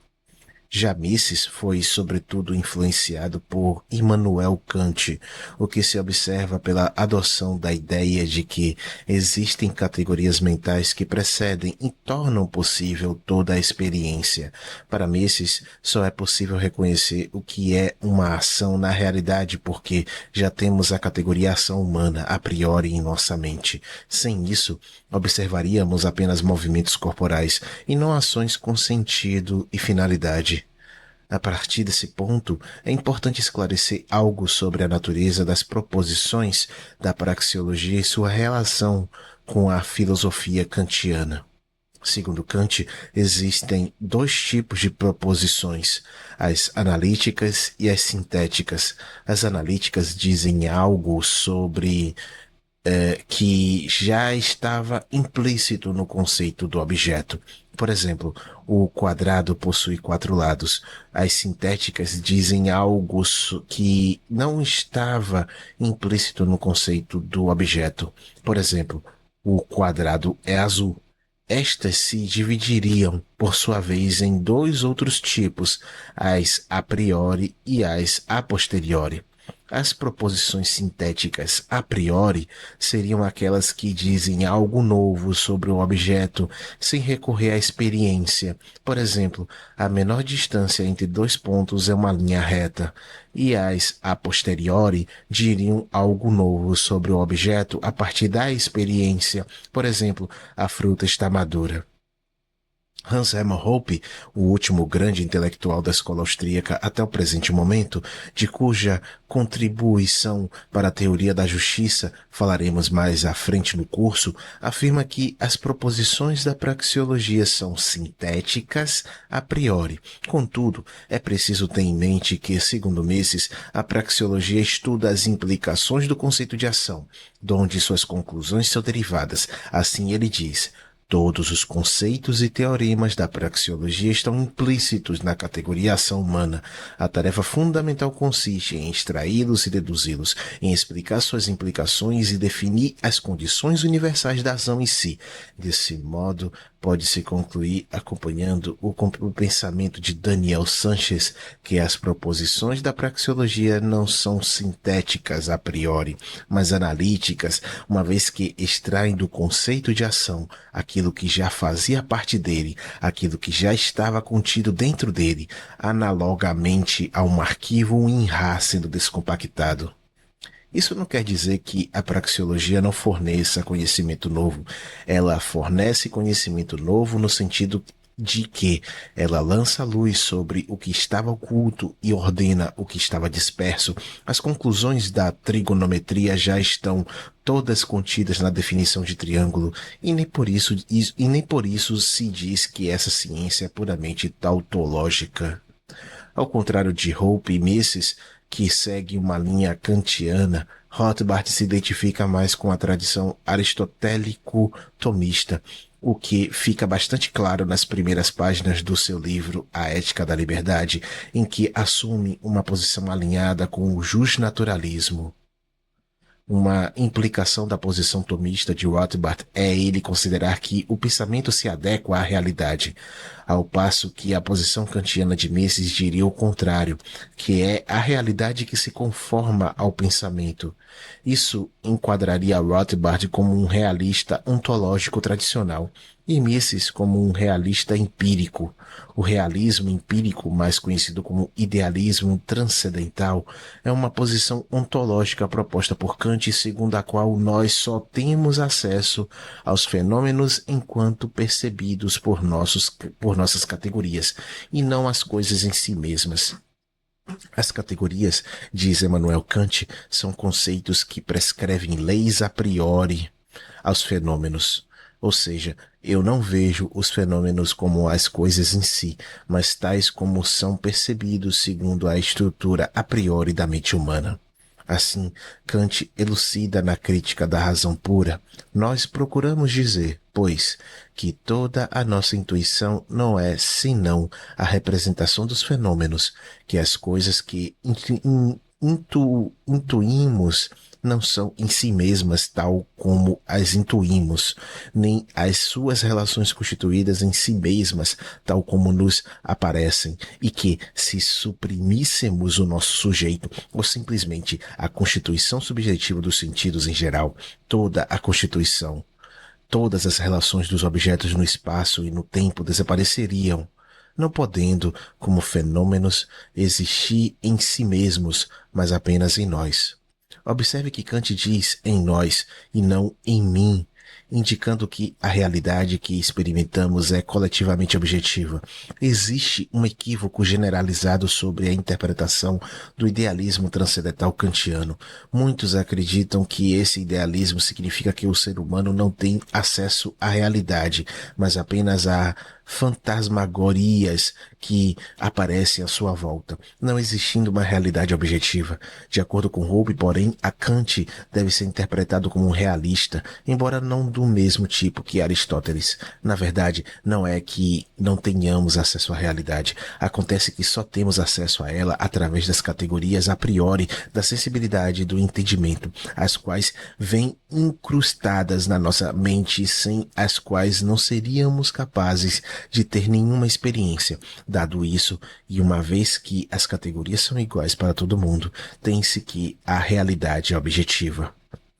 Já Mises foi, sobretudo, influenciado por Immanuel Kant, o que se observa pela adoção da ideia de que existem categorias mentais que precedem e tornam possível toda a experiência. Para Mises, só é possível reconhecer o que é uma ação na realidade porque já temos a categoria ação humana a priori em nossa mente. Sem isso, observaríamos apenas movimentos corporais e não ações com sentido e finalidade. A partir desse ponto, é importante esclarecer algo sobre a natureza das proposições da praxeologia e sua relação com a filosofia kantiana. Segundo Kant, existem dois tipos de proposições, as analíticas e as sintéticas. As analíticas dizem algo sobre que já estava implícito no conceito do objeto. Por exemplo, o quadrado possui quatro lados. As sintéticas dizem algo que não estava implícito no conceito do objeto. Por exemplo, o quadrado é azul. Estas se dividiriam, por sua vez, em dois outros tipos, as a priori e as a posteriori. As proposições sintéticas a priori seriam aquelas que dizem algo novo sobre o objeto sem recorrer à experiência. Por exemplo, a menor distância entre dois pontos é uma linha reta, e as a posteriori diriam algo novo sobre o objeto a partir da experiência. Por exemplo, a fruta está madura. Hans Hermann Hoppe, o último grande intelectual da escola austríaca até o presente momento, de cuja contribuição para a teoria da justiça falaremos mais à frente no curso, afirma que as proposições da praxeologia são sintéticas a priori. Contudo, é preciso ter em mente que, segundo Mises, a praxeologia estuda as implicações do conceito de ação, de onde suas conclusões são derivadas. Assim ele diz: todos os conceitos e teoremas da praxeologia estão implícitos na categoria ação humana. A tarefa fundamental consiste em extraí-los e deduzi-los, em explicar suas implicações e definir as condições universais da ação em si. Desse modo, pode-se concluir, acompanhando o pensamento de Daniel Sanchez, que as proposições da praxeologia não são sintéticas a priori, mas analíticas, uma vez que extraem do conceito de ação aquilo que já fazia parte dele, aquilo que já estava contido dentro dele, analogamente a um arquivo WinRAR sendo descompactado. Isso não quer dizer que a praxeologia não forneça conhecimento novo. Ela fornece conhecimento novo no sentido de que ela lança luz sobre o que estava oculto e ordena o que estava disperso. As conclusões da trigonometria já estão todas contidas na definição de triângulo, e nem por isso se diz que essa ciência é puramente tautológica. Ao contrário de Hope e Mises, que segue uma linha kantiana, Rothbard se identifica mais com a tradição aristotélico-tomista, o que fica bastante claro nas primeiras páginas do seu livro A Ética da Liberdade, em que assume uma posição alinhada com o justnaturalismo. Uma implicação da posição tomista de Rothbard é ele considerar que o pensamento se adequa à realidade, ao passo que a posição kantiana de Mises diria o contrário, que é a realidade que se conforma ao pensamento. Isso enquadraria Rothbard como um realista ontológico tradicional e Mises como um realista empírico. O realismo empírico, mais conhecido como idealismo transcendental, é uma posição ontológica proposta por Kant, segundo a qual nós só temos acesso aos fenômenos enquanto percebidos por nossas categorias, e não as coisas em si mesmas. As categorias, diz Emmanuel Kant, são conceitos que prescrevem leis a priori. aos fenômenos. Ou seja, eu não vejo os fenômenos como as coisas em si, mas tais como são percebidos segundo a estrutura a priori da mente humana. Assim, Kant elucida na crítica da razão pura. Nós procuramos dizer, pois, que toda a nossa intuição não é senão a representação dos fenômenos, que as coisas que intuímos não são em si mesmas tal como as intuímos, nem as suas relações constituídas em si mesmas tal como nos aparecem, e que, se suprimíssemos o nosso sujeito, ou simplesmente a constituição subjetiva dos sentidos em geral, toda a constituição, todas as relações dos objetos no espaço e no tempo desapareceriam, não podendo, como fenômenos, existir em si mesmos, mas apenas em nós. Observe que Kant diz em nós e não em mim, indicando que a realidade que experimentamos é coletivamente objetiva. Existe um equívoco generalizado sobre a interpretação do idealismo transcendental kantiano. Muitos acreditam que esse idealismo significa que o ser humano não tem acesso à realidade, mas apenas a fantasmagorias que aparecem à sua volta, não existindo uma realidade objetiva. De acordo com Hobbes, porém, a Kant deve ser interpretado como um realista, embora não do mesmo tipo que Aristóteles. Na verdade, não é que não tenhamos acesso à realidade. Acontece que só temos acesso a ela através das categorias a priori da sensibilidade e do entendimento, as quais vêm incrustadas na nossa mente, sem as quais não seríamos capazes de ter nenhuma experiência. Dado isso, e uma vez que as categorias são iguais para todo mundo, tem-se que a realidade é objetiva.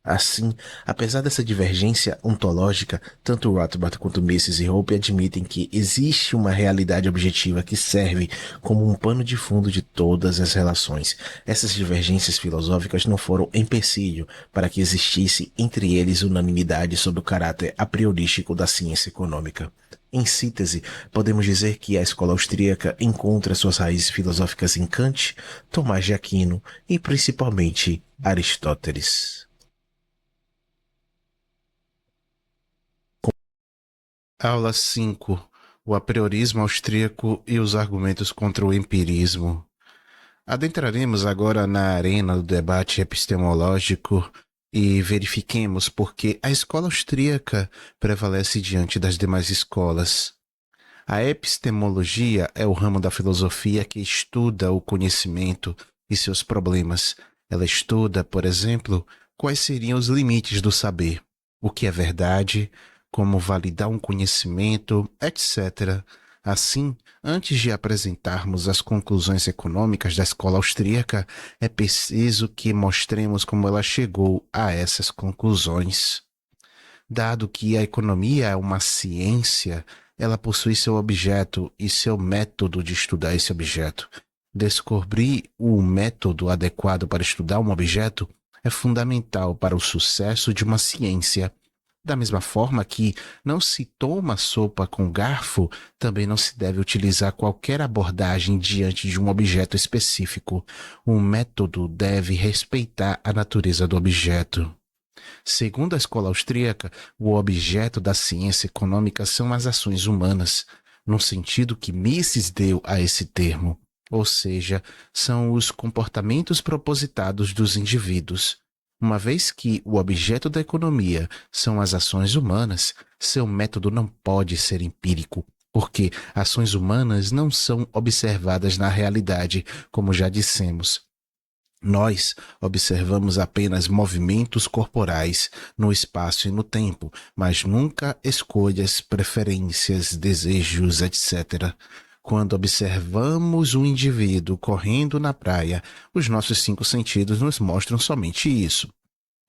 Assim, apesar dessa divergência ontológica, tanto Rothbard quanto Mises e Hope admitem que existe uma realidade objetiva que serve como um pano de fundo de todas as relações. Essas divergências filosóficas não foram empecilho para que existisse entre eles unanimidade sobre o caráter a priorístico da ciência econômica. Em síntese, podemos dizer que a escola austríaca encontra suas raízes filosóficas em Kant, Tomás de Aquino e principalmente Aristóteles.
Aula 5. O apriorismo austríaco e os argumentos contra o empirismo. Adentraremos agora na arena do debate epistemológico e verifiquemos por que a escola austríaca prevalece diante das demais escolas. A epistemologia é o ramo da filosofia que estuda o conhecimento e seus problemas. Ela estuda, por exemplo, quais seriam os limites do saber, o que é verdade, como validar um conhecimento, etc. Assim, antes de apresentarmos as conclusões econômicas da escola austríaca, é preciso que mostremos como ela chegou a essas conclusões. Dado que a economia é uma ciência, ela possui seu objeto e seu método de estudar esse objeto. Descobrir o método adequado para estudar um objeto é fundamental para o sucesso de uma ciência. Da mesma forma que não se toma sopa com garfo, também não se deve utilizar qualquer abordagem diante de um objeto específico. O método deve respeitar a natureza do objeto. Segundo a escola austríaca, o objeto da ciência econômica são as ações humanas, no sentido que Mises deu a esse termo, ou seja, são os comportamentos propositados dos indivíduos. Uma vez que o objeto da economia são as ações humanas, seu método não pode ser empírico, porque ações humanas não são observadas na realidade, como já dissemos. Nós observamos apenas movimentos corporais no espaço e no tempo, mas nunca escolhas, preferências, desejos, etc. Quando observamos um indivíduo correndo na praia, os nossos 5 sentidos nos mostram somente isso.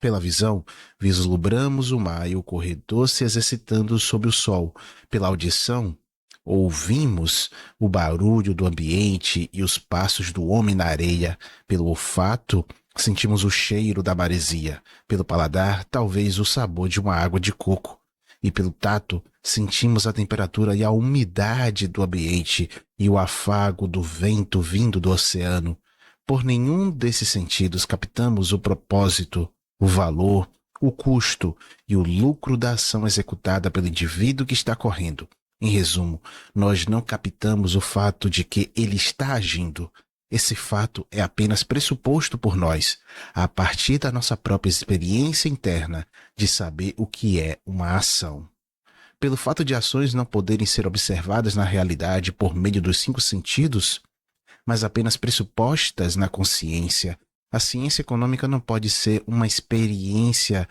Pela visão, vislumbramos o mar e o corredor se exercitando sob o sol. Pela audição, ouvimos o barulho do ambiente e os passos do homem na areia. Pelo olfato, sentimos o cheiro da maresia. Pelo paladar, talvez o sabor de uma água de coco. E pelo tato, sentimos a temperatura e a umidade do ambiente e o afago do vento vindo do oceano. Por nenhum desses sentidos captamos o propósito, o valor, o custo e o lucro da ação executada pelo indivíduo que está correndo. Em resumo, nós não captamos o fato de que ele está agindo. Esse fato é apenas pressuposto por nós, a partir da nossa própria experiência interna de saber o que é uma ação. Pelo fato de ações não poderem ser observadas na realidade por meio dos 5 sentidos, mas apenas pressupostas na consciência, a ciência econômica não pode ser uma ciência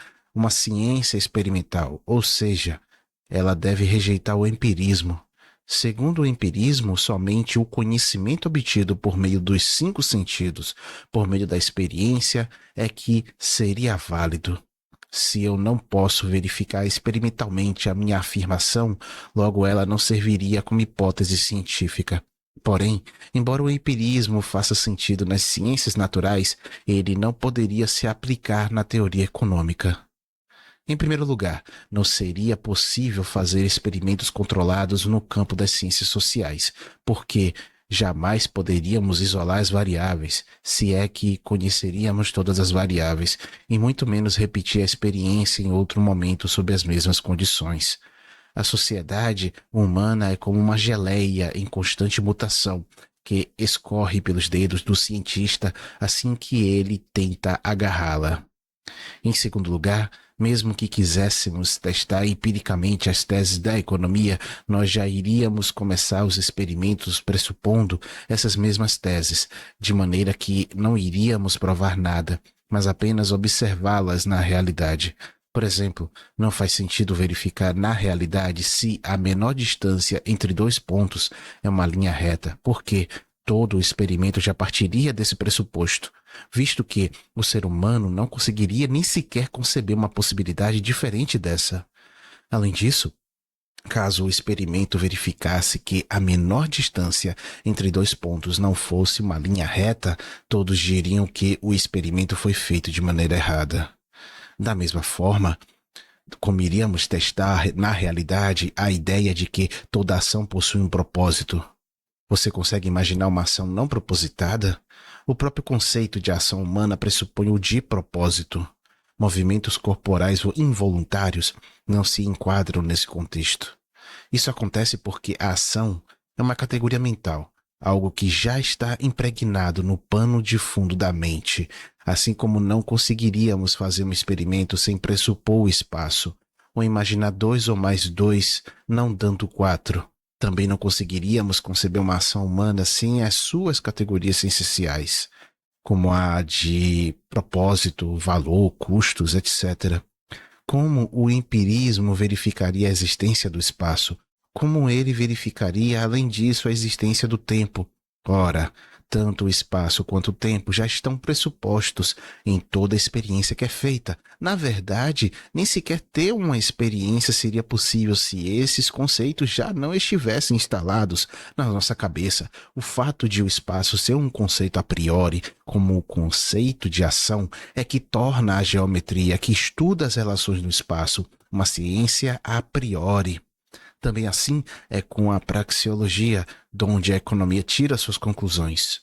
experimental, ou seja, ela deve rejeitar o empirismo. Segundo o empirismo, somente o conhecimento obtido por meio dos 5 sentidos, por meio da experiência, é que seria válido. Se eu não posso verificar experimentalmente a minha afirmação, logo ela não serviria como hipótese científica. Porém, embora o empirismo faça sentido nas ciências naturais, ele não poderia se aplicar na teoria econômica. Em primeiro lugar, não seria possível fazer experimentos controlados no campo das ciências sociais, porque jamais poderíamos isolar as variáveis, se é que conheceríamos todas as variáveis, e muito menos repetir a experiência em outro momento sob as mesmas condições. A sociedade humana é como uma geleia em constante mutação, que escorre pelos dedos do cientista assim que ele tenta agarrá-la. Em segundo lugar, mesmo que quiséssemos testar empiricamente as teses da economia, nós já iríamos começar os experimentos pressupondo essas mesmas teses, de maneira que não iríamos provar nada, mas apenas observá-las na realidade. Por exemplo, não faz sentido verificar na realidade se a menor distância entre 2 pontos é uma linha reta, porque todo o experimento já partiria desse pressuposto, visto que o ser humano não conseguiria nem sequer conceber uma possibilidade diferente dessa. Além disso, caso o experimento verificasse que a menor distância entre 2 pontos não fosse uma linha reta, todos diriam que o experimento foi feito de maneira errada. Da mesma forma, como iríamos testar na realidade a ideia de que toda ação possui um propósito? Você consegue imaginar uma ação não propositada? O próprio conceito de ação humana pressupõe o de propósito. Movimentos corporais involuntários não se enquadram nesse contexto. Isso acontece porque a ação é uma categoria mental, algo que já está impregnado no pano de fundo da mente, assim como não conseguiríamos fazer um experimento sem pressupor o espaço, ou imaginar 2 ou mais 2 não dando 4. Também não conseguiríamos conceber uma ação humana sem as suas categorias essenciais, como a de propósito, valor, custos, etc. Como o empirismo verificaria a existência do espaço? Como ele verificaria, além disso, a existência do tempo? Ora, tanto o espaço quanto o tempo já estão pressupostos em toda a experiência que é feita. Na verdade, nem sequer ter uma experiência seria possível se esses conceitos já não estivessem instalados na nossa cabeça. O fato de o espaço ser um conceito a priori, como o conceito de ação, é que torna a geometria, que estuda as relações no espaço, uma ciência a priori. Também assim é com a praxeologia, donde a economia tira suas conclusões.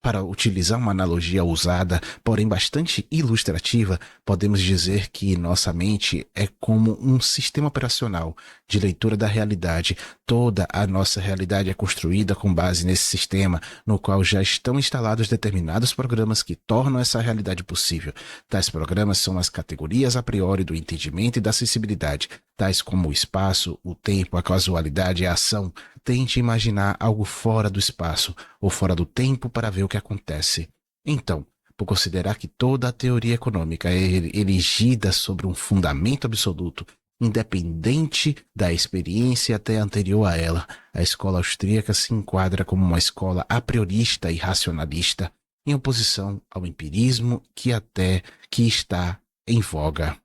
Para utilizar uma analogia ousada, porém bastante ilustrativa, podemos dizer que nossa mente é como um sistema operacional de leitura da realidade. Toda a nossa realidade é construída com base nesse sistema, no qual já estão instalados determinados programas que tornam essa realidade possível. Tais programas são as categorias a priori do entendimento e da sensibilidade, tais como o espaço, o tempo, a casualidade e a ação. Tente imaginar algo fora do espaço ou fora do tempo para ver o que acontece. Então, por considerar que toda a teoria econômica é erigida sobre um fundamento absoluto, independente da experiência até anterior a ela, a escola austríaca se enquadra como uma escola a priorista e racionalista, em oposição ao empirismo que está em voga.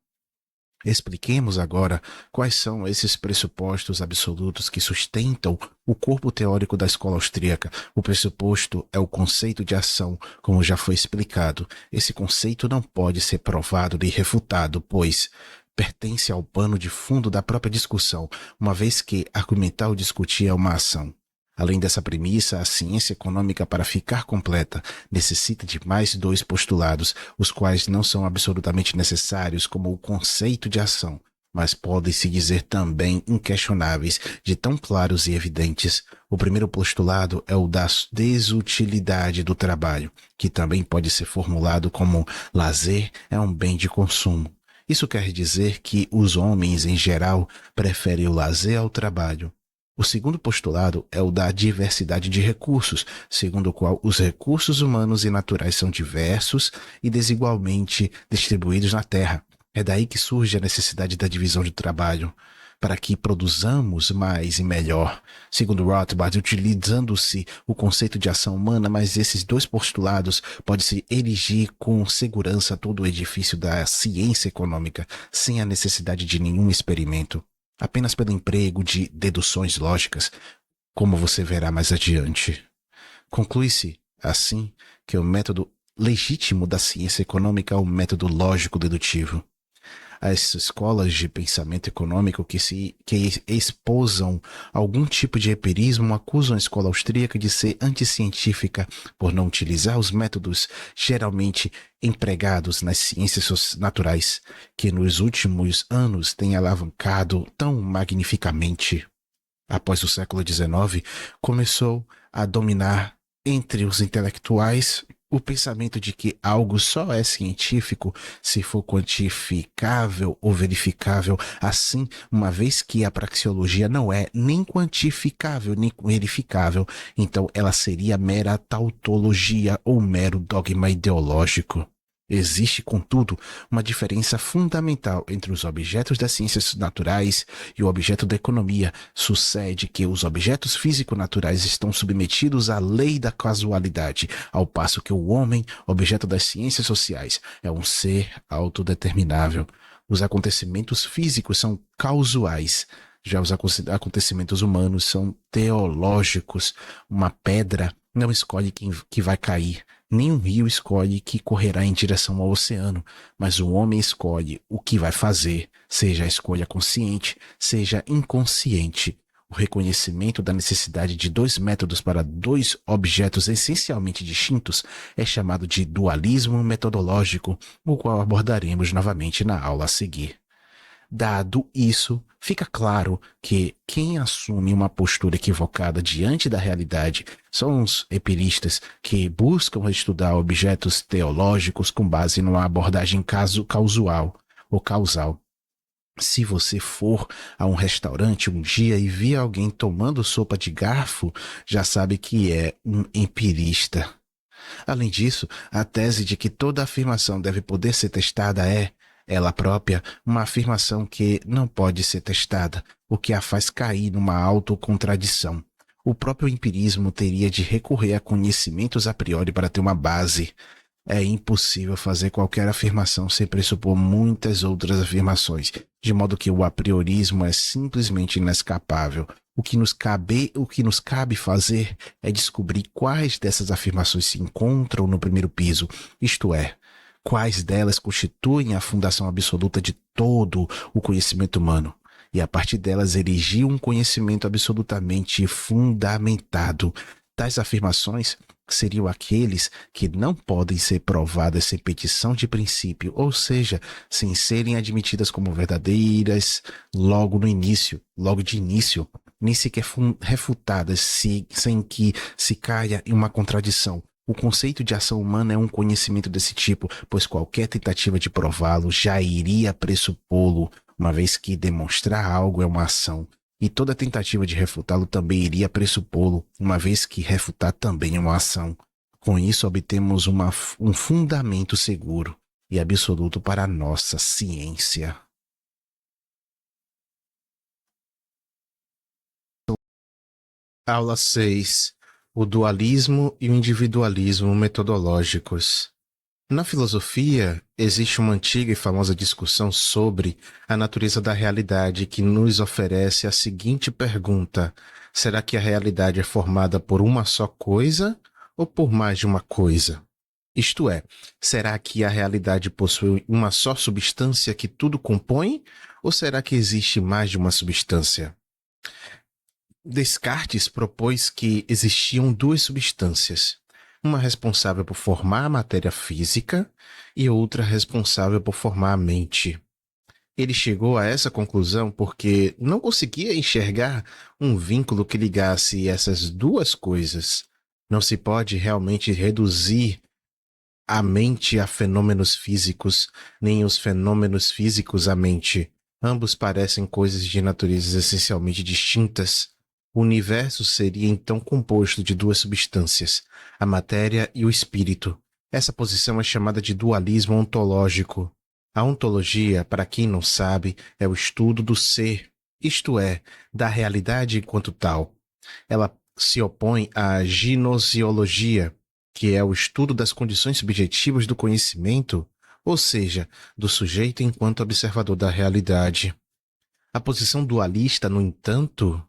Expliquemos agora quais são esses pressupostos absolutos que sustentam o corpo teórico da escola austríaca. O pressuposto é o conceito de ação, como já foi explicado. Esse conceito não pode ser provado nem refutado, pois pertence ao pano de fundo da própria discussão, uma vez que argumentar ou discutir é uma ação. Além dessa premissa, a ciência econômica, para ficar completa, necessita de mais dois postulados, os quais não são absolutamente necessários, como o conceito de ação, mas podem-se dizer também inquestionáveis, de tão claros e evidentes. O primeiro postulado é o da desutilidade do trabalho, que também pode ser formulado como lazer é um bem de consumo. Isso quer dizer que os homens, em geral, preferem o lazer ao trabalho. O segundo postulado é o da diversidade de recursos, segundo o qual os recursos humanos e naturais são diversos e desigualmente distribuídos na Terra. É daí que surge a necessidade da divisão do trabalho, para que produzamos mais e melhor. Segundo Rothbard, utilizando-se o conceito de ação humana, mas esses dois postulados pode-se erigir com segurança todo o edifício da ciência econômica, sem a necessidade de nenhum experimento, apenas pelo emprego de deduções lógicas, como você verá mais adiante. Conclui-se, assim, que o método legítimo da ciência econômica é o método lógico-dedutivo. As escolas de pensamento econômico que esposam algum tipo de empirismo acusam a escola austríaca de ser anticientífica por não utilizar os métodos geralmente empregados nas ciências naturais, que nos últimos anos têm alavancado tão magnificamente. Após o século XIX, começou a dominar entre os intelectuais o pensamento de que algo só é científico se for quantificável ou verificável. Assim, uma vez que a praxeologia não é nem quantificável nem verificável, então ela seria mera tautologia ou mero dogma ideológico. Existe, contudo, uma diferença fundamental entre os objetos das ciências naturais e o objeto da economia. Sucede que os objetos físico-naturais estão submetidos à lei da casualidade, ao passo que o homem, objeto das ciências sociais, é um ser autodeterminável. Os acontecimentos físicos são causais, já os acontecimentos humanos são teológicos. Uma pedra não escolhe que vai cair. Nem um rio escolhe que correrá em direção ao oceano, mas o homem escolhe o que vai fazer, seja a escolha consciente, seja inconsciente. O reconhecimento da necessidade de dois métodos para dois objetos essencialmente distintos é chamado de dualismo metodológico, o qual abordaremos novamente na aula a seguir. Dado isso, fica claro que quem assume uma postura equivocada diante da realidade são os empiristas que buscam estudar objetos teológicos com base numa abordagem causal ou causal. Se você for a um restaurante um dia e vir alguém tomando sopa de garfo, já sabe que é um empirista. Além disso, a tese de que toda afirmação deve poder ser testada é, ela própria, uma afirmação que não pode ser testada, o que a faz cair numa autocontradição. O próprio empirismo teria de recorrer a conhecimentos a priori para ter uma base. É impossível fazer qualquer afirmação sem pressupor muitas outras afirmações, de modo que o apriorismo é simplesmente inescapável. O que nos cabe fazer é descobrir quais dessas afirmações se encontram no primeiro piso, isto é, quais delas constituem a fundação absoluta de todo o conhecimento humano, e a partir delas erigir um conhecimento absolutamente fundamentado. Tais afirmações seriam aqueles que não podem ser provadas sem petição de princípio, ou seja, sem serem admitidas como verdadeiras logo de início, nem sequer refutadas sem que se caia em uma contradição. O conceito de ação humana é um conhecimento desse tipo, pois qualquer tentativa de prová-lo já iria pressupô-lo, uma vez que demonstrar algo é uma ação. E toda tentativa de refutá-lo também iria pressupô-lo, uma vez que refutar também é uma ação. Com isso, obtemos um fundamento seguro e absoluto para a nossa ciência. Aula 6. O dualismo e o individualismo metodológicos. Na filosofia, existe uma antiga e famosa discussão sobre a natureza da realidade que nos oferece a seguinte pergunta: será que a realidade é formada por uma só coisa ou por mais de uma coisa? Isto é, será que a realidade possui uma só substância que tudo compõe ou será que existe mais de uma substância?
Descartes propôs que existiam duas substâncias, uma responsável por formar a matéria física e outra responsável por formar a mente. Ele chegou a essa conclusão porque não conseguia enxergar um vínculo que ligasse essas duas coisas. Não se pode realmente reduzir a mente a fenômenos físicos, nem os fenômenos físicos à mente. Ambos parecem coisas de naturezas essencialmente distintas. O universo seria então composto de duas substâncias, a matéria e o espírito. Essa posição é chamada de dualismo ontológico. A ontologia, para quem não sabe, é o estudo do ser, isto é, da realidade enquanto tal. Ela se opõe à gnosiologia, que é o estudo das condições subjetivas do conhecimento, ou seja, do sujeito enquanto observador da realidade. A posição dualista, no entanto,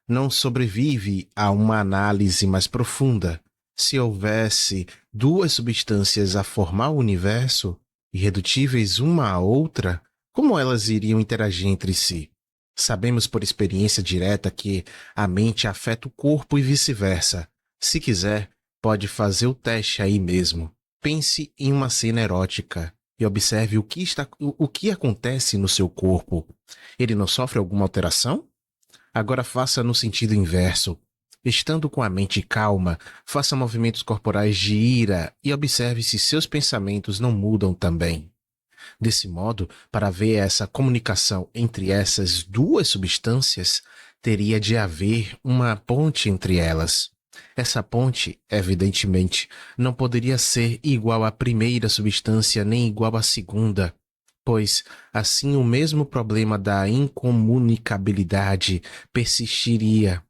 não sobrevive a uma análise mais profunda. Se houvesse duas substâncias a formar o universo, irredutíveis uma à outra, como elas iriam interagir entre si? Sabemos por experiência direta que a mente afeta o corpo e vice-versa. Se quiser, pode fazer o teste aí mesmo. Pense em uma cena erótica e observe o que acontece no seu corpo. Ele não sofre alguma alteração? Agora faça no sentido inverso. Estando com a mente calma, faça movimentos corporais de ira e observe se seus pensamentos não mudam também. Desse modo, para ver essa comunicação entre essas duas substâncias, teria de haver uma ponte entre elas. Essa ponte, evidentemente, não poderia ser igual à primeira substância nem igual à segunda, pois assim o mesmo problema da incomunicabilidade persistiria.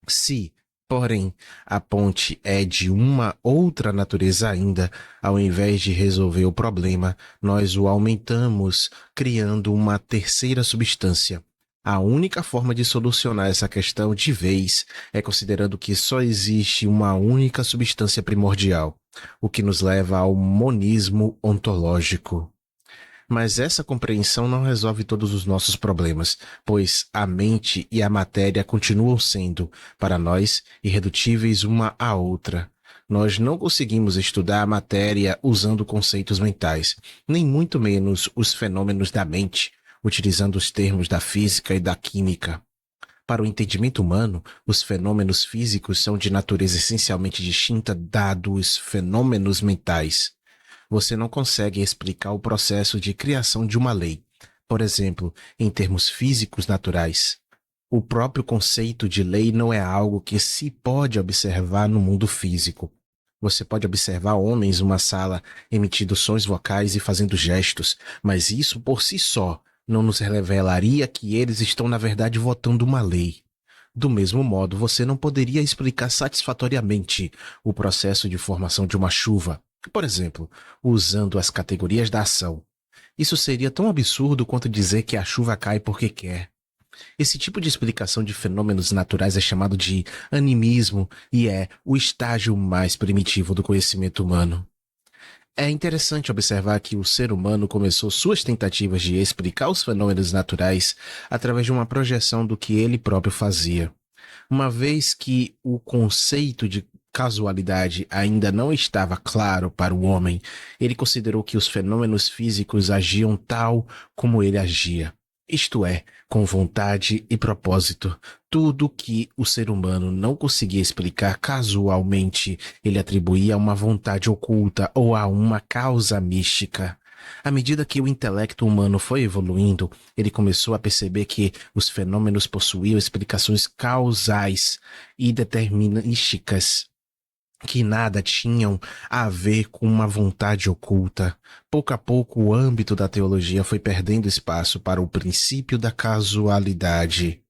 Se, porém, a ponte é de uma outra natureza ainda, ao invés de resolver o problema, nós o aumentamos, criando uma terceira substância. A única forma de solucionar essa questão de vez é considerando que só existe uma única substância primordial, o que nos leva ao monismo ontológico. Mas essa compreensão não resolve todos os nossos problemas, pois a mente e a matéria continuam sendo, para nós, irredutíveis uma à outra. Nós não conseguimos estudar a matéria usando conceitos mentais, nem muito menos os fenômenos da mente, utilizando os termos da física e da química. Para o entendimento humano, os fenômenos físicos são de natureza essencialmente distinta da dos fenômenos mentais. Você não consegue explicar o processo de criação de uma lei, por exemplo, em termos físicos naturais. O próprio conceito de lei não é algo que se pode observar no mundo físico. Você pode observar homens numa sala emitindo sons vocais e fazendo gestos, mas isso por si só não nos revelaria que eles estão na verdade votando uma lei. Do mesmo modo, você não poderia explicar satisfatoriamente o processo de formação de uma chuva, por exemplo, usando as categorias da ação. Isso seria tão absurdo quanto dizer que a chuva cai porque quer. Esse tipo de explicação de fenômenos naturais é chamado de animismo e é o estágio mais primitivo do conhecimento humano. É interessante observar que o ser humano começou suas tentativas de explicar os fenômenos naturais através de uma projeção do que ele próprio fazia. Uma vez que o conceito de casualidade ainda não estava claro para o homem, ele considerou que os fenômenos físicos agiam tal como ele agia. Isto é, com vontade e propósito. Tudo que o ser humano não conseguia explicar casualmente, ele atribuía a uma vontade oculta ou a uma causa mística. À medida que o intelecto humano foi evoluindo, ele começou a perceber que os fenômenos possuíam explicações causais e determinísticas, que nada tinham a ver com uma vontade oculta. Pouco a pouco, o âmbito da teologia foi perdendo espaço para o princípio da causalidade.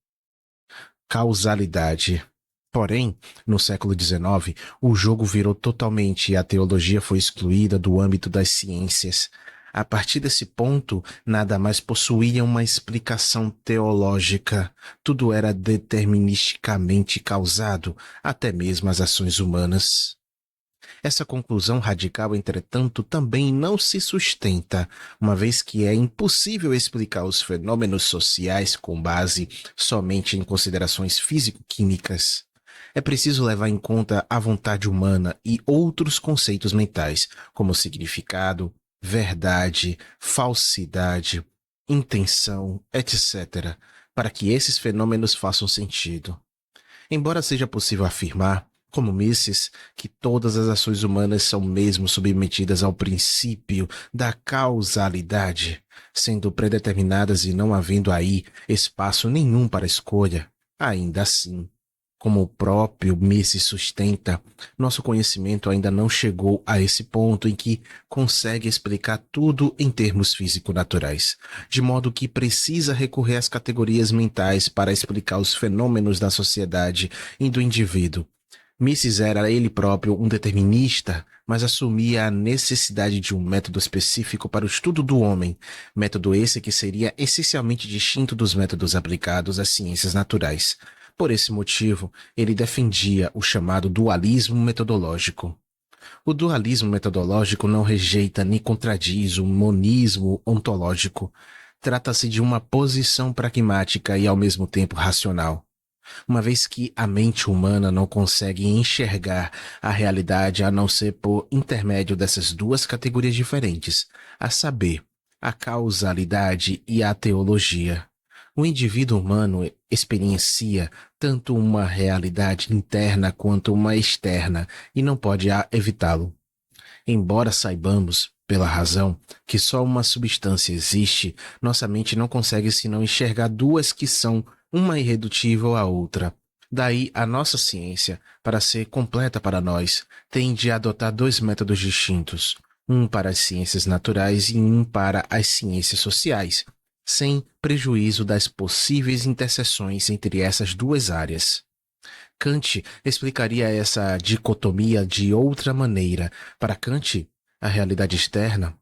Porém, no século XIX, o jogo virou totalmente e a teologia foi excluída do âmbito das ciências. A partir desse ponto, nada mais possuía uma explicação teológica. Tudo era deterministicamente causado, até mesmo as ações humanas. Essa conclusão radical, entretanto, também não se sustenta, uma vez que é impossível explicar os fenômenos sociais com base somente em considerações físico-químicas. É preciso levar em conta a vontade humana e outros conceitos mentais, como significado, verdade, falsidade, intenção, etc., para que esses fenômenos façam sentido. Embora seja possível afirmar, como Mises, que todas as ações humanas são mesmo submetidas ao princípio da causalidade, sendo predeterminadas e não havendo aí espaço nenhum para escolha, ainda assim, como o próprio Mises sustenta, nosso conhecimento ainda não chegou a esse ponto em que consegue explicar tudo em termos físico-naturais, de modo que precisa recorrer às categorias mentais para explicar os fenômenos da sociedade e do indivíduo. Mises era ele próprio um determinista, mas assumia a necessidade de um método específico para o estudo do homem, método esse que seria essencialmente distinto dos métodos aplicados às ciências naturais. Por esse motivo, ele defendia o chamado dualismo metodológico. O dualismo metodológico não rejeita nem contradiz o monismo ontológico. Trata-se de uma posição pragmática e ao mesmo tempo racional. Uma vez que a mente humana não consegue enxergar a realidade a não ser por intermédio dessas duas categorias diferentes, a saber, a causalidade e a teologia. O indivíduo humano experiencia tanto uma realidade interna quanto uma externa e não pode evitá-lo. Embora saibamos, pela razão, que só uma substância existe, nossa mente não consegue senão enxergar duas que são uma irredutível à outra. Daí, a nossa ciência, para ser completa para nós, tem de adotar dois métodos distintos, um para as ciências naturais e um para as ciências sociais, sem prejuízo das possíveis interseções entre essas duas áreas. Kant explicaria essa dicotomia de outra maneira. Para Kant, a realidade externa,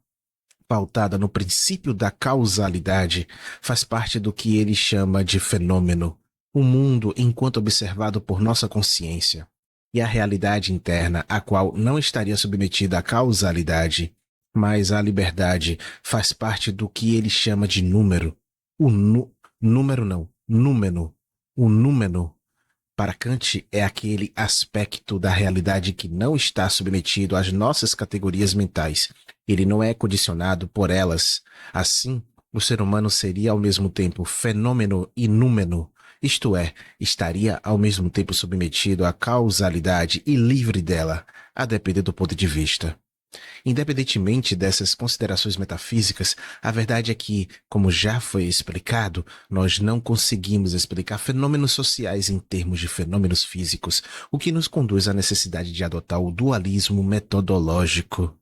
pautada no princípio da causalidade, faz parte do que ele chama de fenômeno, o mundo enquanto observado por nossa consciência, e a realidade interna, a qual não estaria submetida à causalidade, mas a liberdade faz parte do que ele chama de número. Númeno. O número, para Kant, é aquele aspecto da realidade que não está submetido às nossas categorias mentais. Ele não é condicionado por elas. Assim, o ser humano seria ao mesmo tempo fenômeno e númeno, isto é, estaria ao mesmo tempo submetido à causalidade e livre dela, a depender do ponto de vista. Independentemente dessas considerações metafísicas, a verdade é que, como já foi explicado, nós não conseguimos explicar fenômenos sociais em termos de fenômenos físicos, o que nos conduz à necessidade de adotar o dualismo metodológico.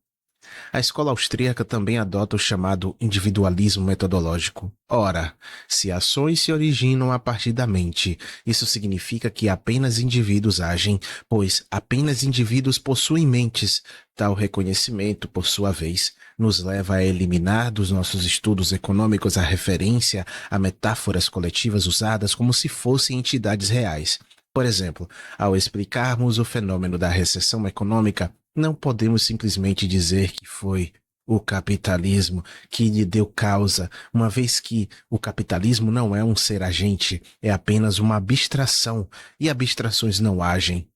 A escola austríaca também adota o chamado individualismo metodológico. Ora, se ações se originam a partir da mente, isso significa que apenas indivíduos agem, pois apenas indivíduos possuem mentes. Tal reconhecimento, por sua vez, nos leva a eliminar dos nossos estudos econômicos a referência a metáforas coletivas usadas como se fossem entidades reais. Por exemplo, ao explicarmos o fenômeno da recessão econômica, não podemos simplesmente dizer que foi o capitalismo que lhe deu causa, uma vez que o capitalismo não é um ser agente, é apenas uma abstração, e abstrações não agem.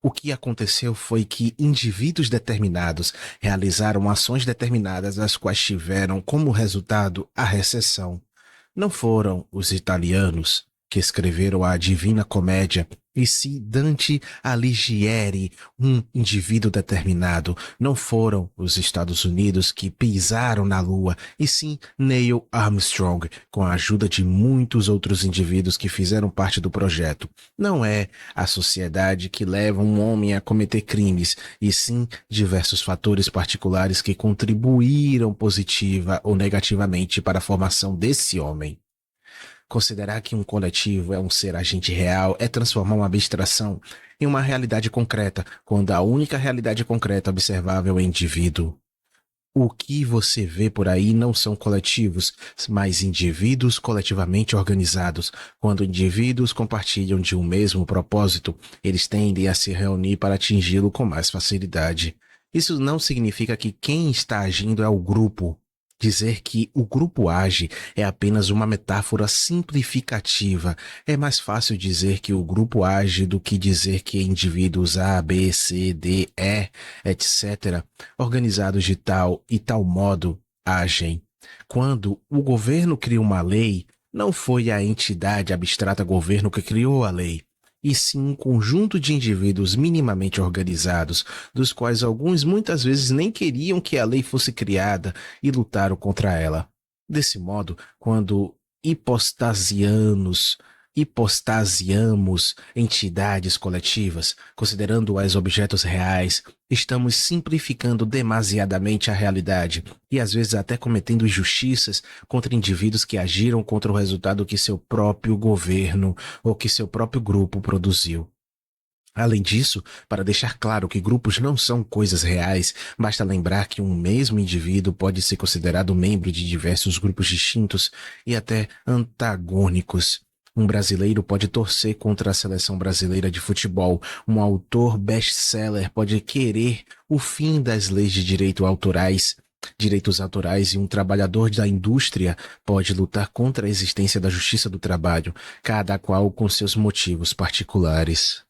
O que aconteceu foi que indivíduos determinados realizaram ações determinadas, as quais tiveram como resultado a recessão. Não foram os italianos que escreveram a Divina Comédia, e se Dante Alighieri, um indivíduo determinado, não foram os Estados Unidos que pisaram na Lua, e sim Neil Armstrong, com a ajuda de muitos outros indivíduos que fizeram parte do projeto. Não é a sociedade que leva um homem a cometer crimes, e sim diversos fatores particulares que contribuíram positiva ou negativamente para a formação desse homem. Considerar que um coletivo é um ser agente real é transformar uma abstração em uma realidade concreta, quando a única realidade concreta observável é o indivíduo. O que você vê por aí não são coletivos, mas indivíduos coletivamente organizados. Quando indivíduos compartilham de um mesmo propósito, eles tendem a se reunir para atingi-lo com mais facilidade. Isso não significa que quem está agindo é o grupo. Dizer que o grupo age é apenas uma metáfora simplificativa. É mais fácil dizer que o grupo age do que dizer que indivíduos A, B, C, D, E, etc., organizados de tal e tal modo, agem. Quando o governo cria uma lei, não foi a entidade abstrata governo que criou a lei, e sim um conjunto de indivíduos minimamente organizados, dos quais alguns muitas vezes nem queriam que a lei fosse criada e lutaram contra ela. Desse modo, quando hipostasiamos entidades coletivas, considerando-as objetos reais, estamos simplificando demasiadamente a realidade e às vezes até cometendo injustiças contra indivíduos que agiram contra o resultado que seu próprio governo ou que seu próprio grupo produziu. Além disso, para deixar claro que grupos não são coisas reais, basta lembrar que um mesmo indivíduo pode ser considerado membro de diversos grupos distintos e até antagônicos. Um brasileiro pode torcer contra a seleção brasileira de futebol. Um autor best-seller pode querer o fim das leis de direitos autorais, e um trabalhador da indústria pode lutar contra a existência da justiça do trabalho, cada qual com seus motivos particulares.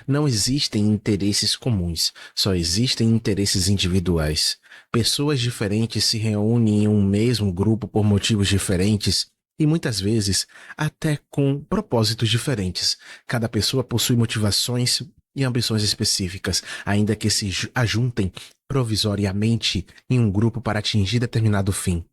Não existem interesses comuns, só existem interesses individuais. Pessoas diferentes se reúnem em um mesmo grupo por motivos diferentes e muitas vezes até com propósitos diferentes. Cada pessoa possui motivações e ambições específicas, ainda que se ajuntem provisoriamente em um grupo para atingir determinado fim.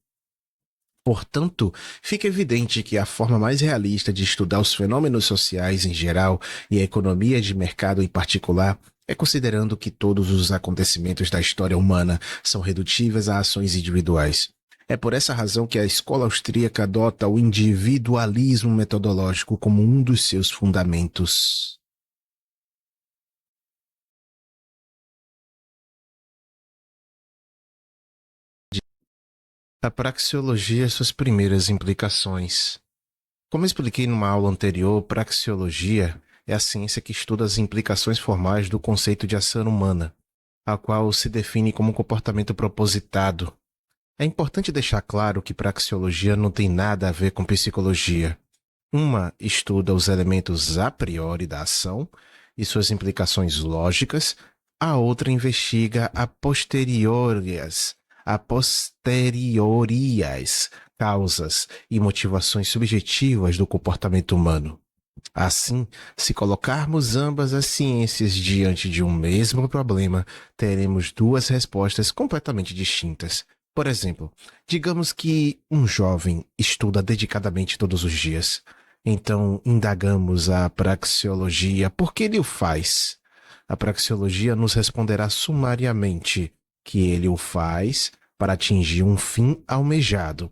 Portanto, fica evidente que a forma mais realista de estudar os fenômenos sociais em geral e a economia de mercado em particular é considerando que todos os acontecimentos da história humana são redutíveis a ações individuais. É por essa razão que a escola austríaca adota o individualismo metodológico como um dos seus fundamentos. A praxeologia e suas primeiras implicações. Como expliquei numa aula anterior, praxeologia é a ciência que estuda as implicações formais do conceito de ação humana, a qual se define como um comportamento propositado. É importante deixar claro que praxeologia não tem nada a ver com psicologia. Uma estuda os elementos a priori da ação e suas implicações lógicas, a outra investiga a posteriorias, causas e motivações subjetivas do comportamento humano. Assim, se colocarmos ambas as ciências diante de um mesmo problema, teremos duas respostas completamente distintas. Por exemplo, digamos que um jovem estuda dedicadamente todos os dias. Então, indagamos a praxeologia por que ele o faz. A praxeologia nos responderá sumariamente que ele o faz para atingir um fim almejado.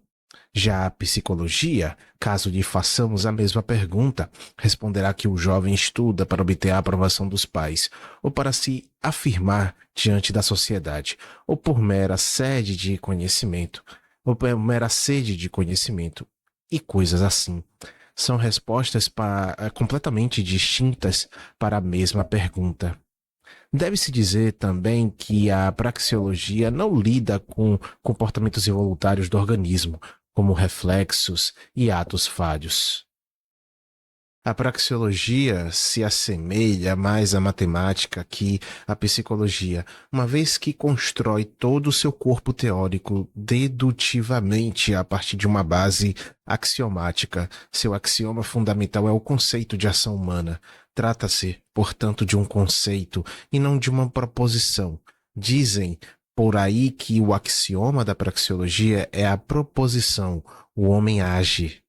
Já a psicologia, caso lhe façamos a mesma pergunta, responderá que o jovem estuda para obter a aprovação dos pais, ou para se afirmar diante da sociedade, ou por mera sede de conhecimento, e coisas assim. São respostas completamente distintas para a mesma pergunta. Deve-se dizer também que a praxeologia não lida com comportamentos involuntários do organismo, como reflexos e atos falhos. A praxeologia se assemelha mais à matemática que à psicologia, uma vez que constrói todo o seu corpo teórico dedutivamente a partir de uma base axiomática. Seu axioma fundamental é o conceito de ação humana. Trata-se, portanto, de um conceito e não de uma proposição. Dizem por aí que o axioma da praxeologia é a proposição: o homem age.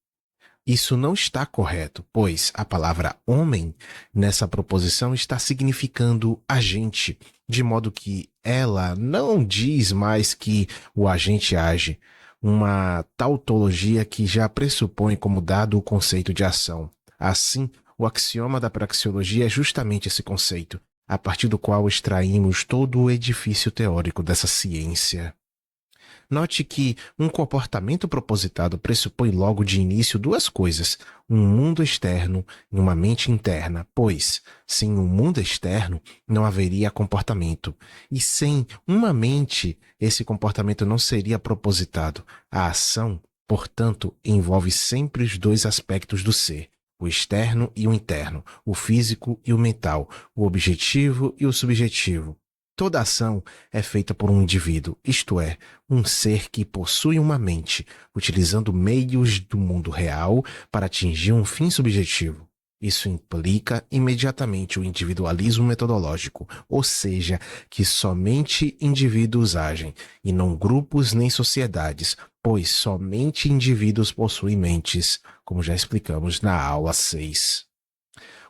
Isso não está correto, pois a palavra homem nessa proposição está significando agente, de modo que ela não diz mais que o agente age, uma tautologia que já pressupõe como dado o conceito de ação. Assim, o axioma da praxeologia é justamente esse conceito, a partir do qual extraímos todo o edifício teórico dessa ciência. Note que um comportamento propositado pressupõe logo de início duas coisas: um mundo externo e uma mente interna, pois, sem um mundo externo, não haveria comportamento. E sem uma mente, esse comportamento não seria propositado. A ação, portanto, envolve sempre os dois aspectos do ser: o externo e o interno, o físico e o mental, o objetivo e o subjetivo. Toda ação é feita por um indivíduo, isto é, um ser que possui uma mente, utilizando meios do mundo real para atingir um fim subjetivo. Isso implica imediatamente o individualismo metodológico, ou seja, que somente indivíduos agem, e não grupos nem sociedades, pois somente indivíduos possuem mentes, como já explicamos na aula 6.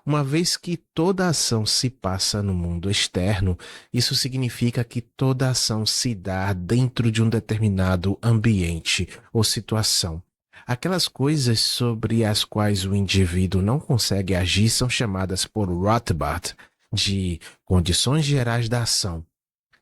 Uma vez que toda ação se passa no mundo externo, isso significa que toda ação se dá dentro de um determinado ambiente ou situação. Aquelas coisas sobre as quais o indivíduo não consegue agir são chamadas por Rothbard de condições gerais da ação.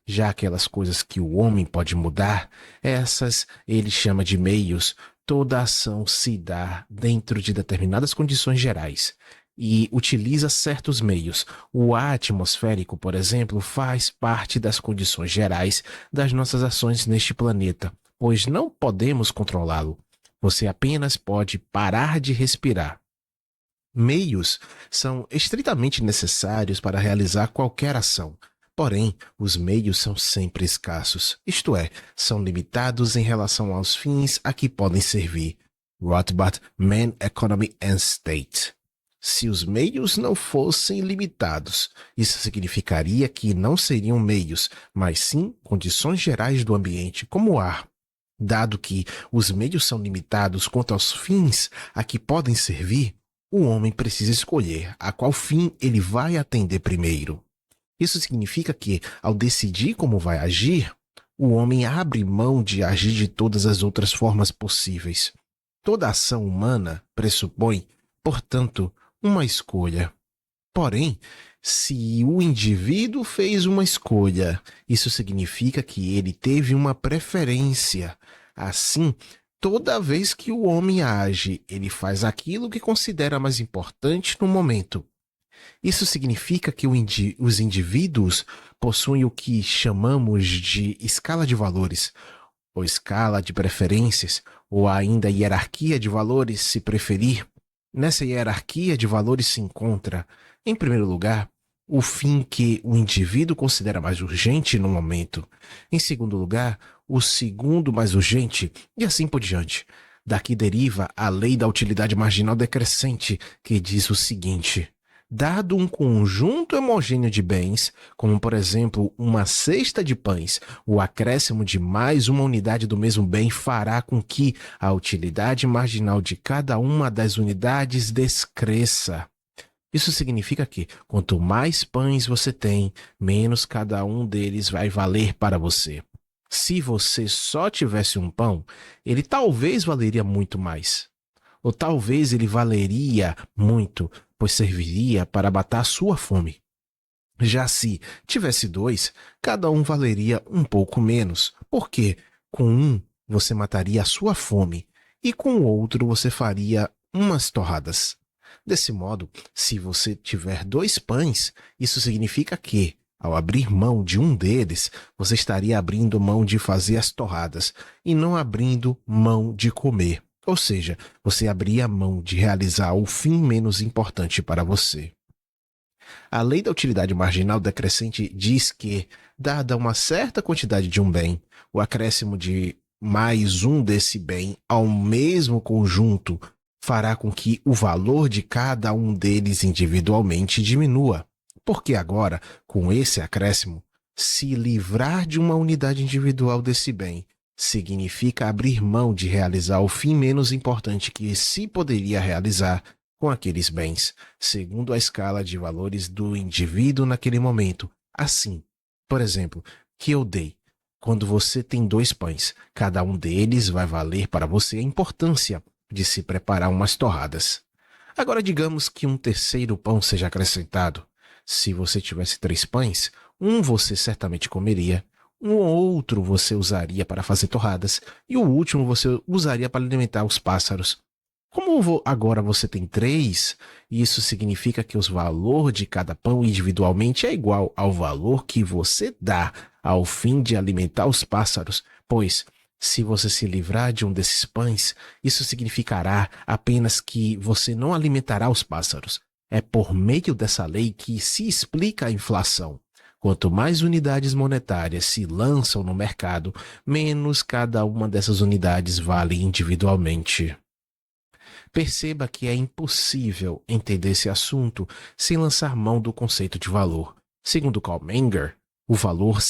Já aquelas coisas que o homem pode mudar, essas ele chama de meios. Toda ação se dá dentro de determinadas condições gerais e utiliza certos meios. O ar atmosférico, por exemplo, faz parte das condições gerais das nossas ações neste planeta, pois não podemos controlá-lo. Você apenas pode parar de respirar. Meios são estritamente necessários para realizar qualquer ação. Porém, os meios são sempre escassos, isto é, são limitados em relação aos fins a que podem servir. Rothbard, Man, Economy and State. Se os meios não fossem limitados, isso significaria que não seriam meios, mas sim condições gerais do ambiente, como o ar. Dado que os meios são limitados quanto aos fins a que podem servir, o homem precisa escolher a qual fim ele vai atender primeiro. Isso significa que, ao decidir como vai agir, o homem abre mão de agir de todas as outras formas possíveis. Toda ação humana pressupõe, portanto, uma escolha. Porém, se o indivíduo fez uma escolha, isso significa que ele teve uma preferência. Assim, toda vez que o homem age, ele faz aquilo que considera mais importante no momento. Isso significa que os indivíduos possuem o que chamamos de escala de valores, ou escala de preferências, ou ainda hierarquia de valores, se preferir. Nessa hierarquia de valores se encontra, em primeiro lugar, o fim que o indivíduo considera mais urgente no momento. Em segundo lugar, o segundo mais urgente, e assim por diante. Daqui deriva a lei da utilidade marginal decrescente, que diz o seguinte: dado um conjunto homogêneo de bens, como por exemplo uma cesta de pães, o acréscimo de mais uma unidade do mesmo bem fará com que a utilidade marginal de cada uma das unidades descresça. Isso significa que, quanto mais pães você tem, menos cada um deles vai valer para você. Se você só tivesse um pão, ele talvez valeria muito mais. Ou talvez ele valeria muito, pois serviria para matar sua fome. Já se tivesse dois, cada um valeria um pouco menos, porque com um você mataria a sua fome e com o outro você faria umas torradas. Desse modo, se você tiver 2 pães, isso significa que, ao abrir mão de um deles, você estaria abrindo mão de fazer as torradas e não abrindo mão de comer. Ou seja, você abria mão de realizar o fim menos importante para você. A lei da utilidade marginal decrescente diz que, dada uma certa quantidade de um bem, o acréscimo de mais um desse bem ao mesmo conjunto fará com que o valor de cada um deles individualmente diminua. Porque agora, com esse acréscimo, se livrar de uma unidade individual desse bem significa abrir mão de realizar o fim menos importante que se poderia realizar com aqueles bens, segundo a escala de valores do indivíduo naquele momento. Assim, por exemplo, que eu dei. Quando você tem 2 pães, cada um deles vai valer para você a importância de se preparar umas torradas. Agora digamos que um terceiro pão seja acrescentado. Se você tivesse 3 pães, um você certamente comeria, Um outro você usaria para fazer torradas e o último você usaria para alimentar os pássaros. Como agora você tem três, isso significa que o valor de cada pão individualmente é igual ao valor que você dá ao fim de alimentar os pássaros, pois se você se livrar de um desses pães, isso significará apenas que você não alimentará os pássaros. É por meio dessa lei que se explica a inflação. Quanto mais unidades monetárias se lançam no mercado, menos cada uma dessas unidades vale individualmente. Perceba que é impossível entender esse assunto sem lançar mão do conceito de valor. Segundo Karl Menger, o valor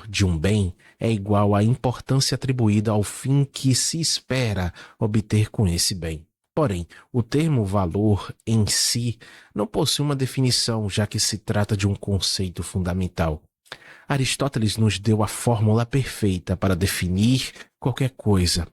de um bem é igual à importância atribuída ao fim que se espera obter com esse bem. Porém, o termo valor em si não possui uma definição, já que se trata de um conceito fundamental. Aristóteles nos deu a fórmula perfeita para definir qualquer coisa.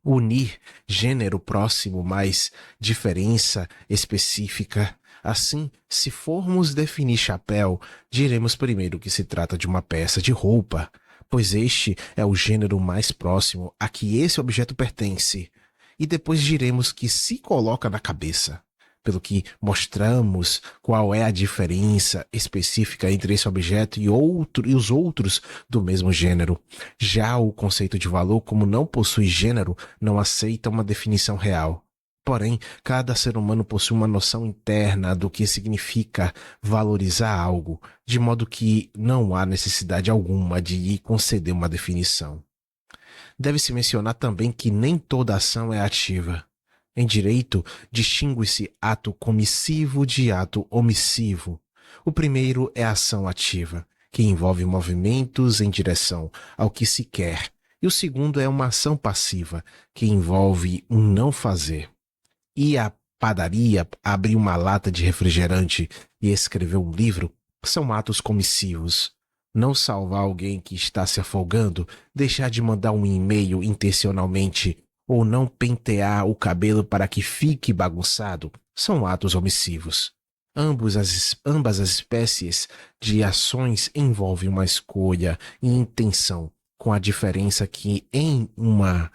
Unir gênero próximo mais diferença específica. Assim, se formos definir chapéu, diremos primeiro que se trata de uma peça de roupa, pois este é o gênero mais próximo a que esse objeto pertence, e depois diremos que se coloca na cabeça, pelo que mostramos qual é a diferença específica entre esse objeto e os outros do mesmo gênero. Já o conceito de valor, como não possui gênero, não aceita uma definição real. Porém, cada ser humano possui uma noção interna do que significa valorizar algo, de modo que não há necessidade alguma de lhe conceder uma definição. Deve-se mencionar também que nem toda ação é ativa. Em direito, distingue-se ato comissivo de ato omissivo. O primeiro é a ação ativa, que envolve movimentos em direção ao que se quer, e o segundo é uma ação passiva, que envolve um não fazer. Ir à padaria, abrir uma lata de refrigerante e escrever um livro são atos comissivos. Não salvar alguém que está se afogando, deixar de mandar um e-mail intencionalmente ou não pentear o cabelo para que fique bagunçado são atos omissivos. Ambas as espécies de ações envolvem uma escolha e intenção, com a diferença que em uma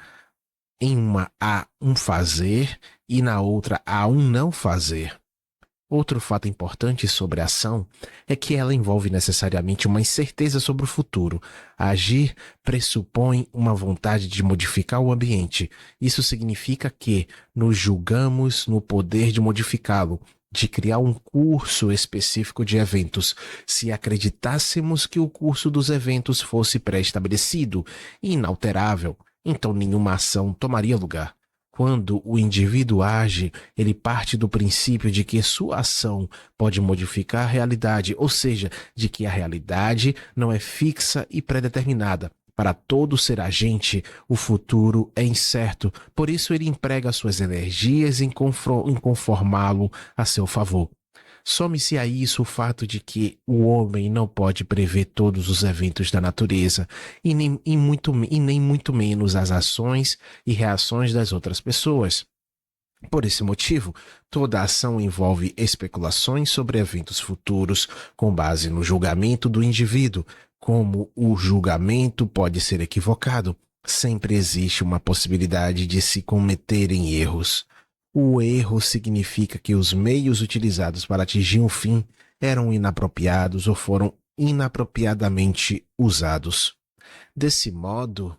há um fazer e na outra há um não fazer. Outro fato importante sobre a ação é que ela envolve necessariamente uma incerteza sobre o futuro. Agir pressupõe uma vontade de modificar o ambiente. Isso significa que nos julgamos no poder de modificá-lo, de criar um curso específico de eventos, se acreditássemos que o curso dos eventos fosse pré-estabelecido e inalterável. Então nenhuma ação tomaria lugar. Quando o indivíduo age, ele parte do princípio de que sua ação pode modificar a realidade, ou seja, de que a realidade não é fixa e pré-determinada. Para todo ser agente, o futuro é incerto, por isso ele emprega suas energias em conformá-lo a seu favor. Some-se a isso o fato de que o homem não pode prever todos os eventos da natureza e nem muito menos as ações e reações das outras pessoas. Por esse motivo, toda ação envolve especulações sobre eventos futuros com base no julgamento do indivíduo. Como o julgamento pode ser equivocado, sempre existe uma possibilidade de se cometerem erros. O erro significa que os meios utilizados para atingir um fim eram inapropriados ou foram inapropriadamente usados. Desse modo,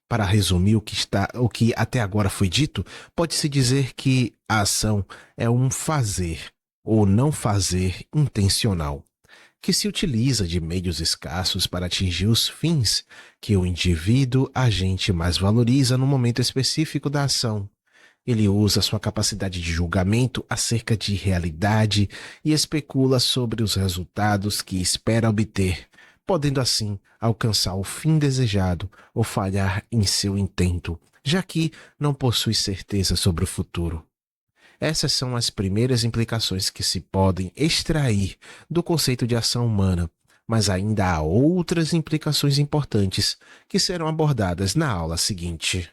para resumir o que até agora foi dito, pode-se dizer que a ação é um fazer ou não fazer intencional, que se utiliza de meios escassos para atingir os fins que o indivíduo agente mais valoriza no momento específico da ação. Ele usa sua capacidade de julgamento acerca de realidade e especula sobre os resultados que espera obter, podendo assim alcançar o fim desejado ou falhar em seu intento, já que não possui certeza sobre o futuro. Essas são as primeiras implicações que se podem extrair do conceito de ação humana, mas ainda há outras implicações importantes que serão abordadas na aula seguinte.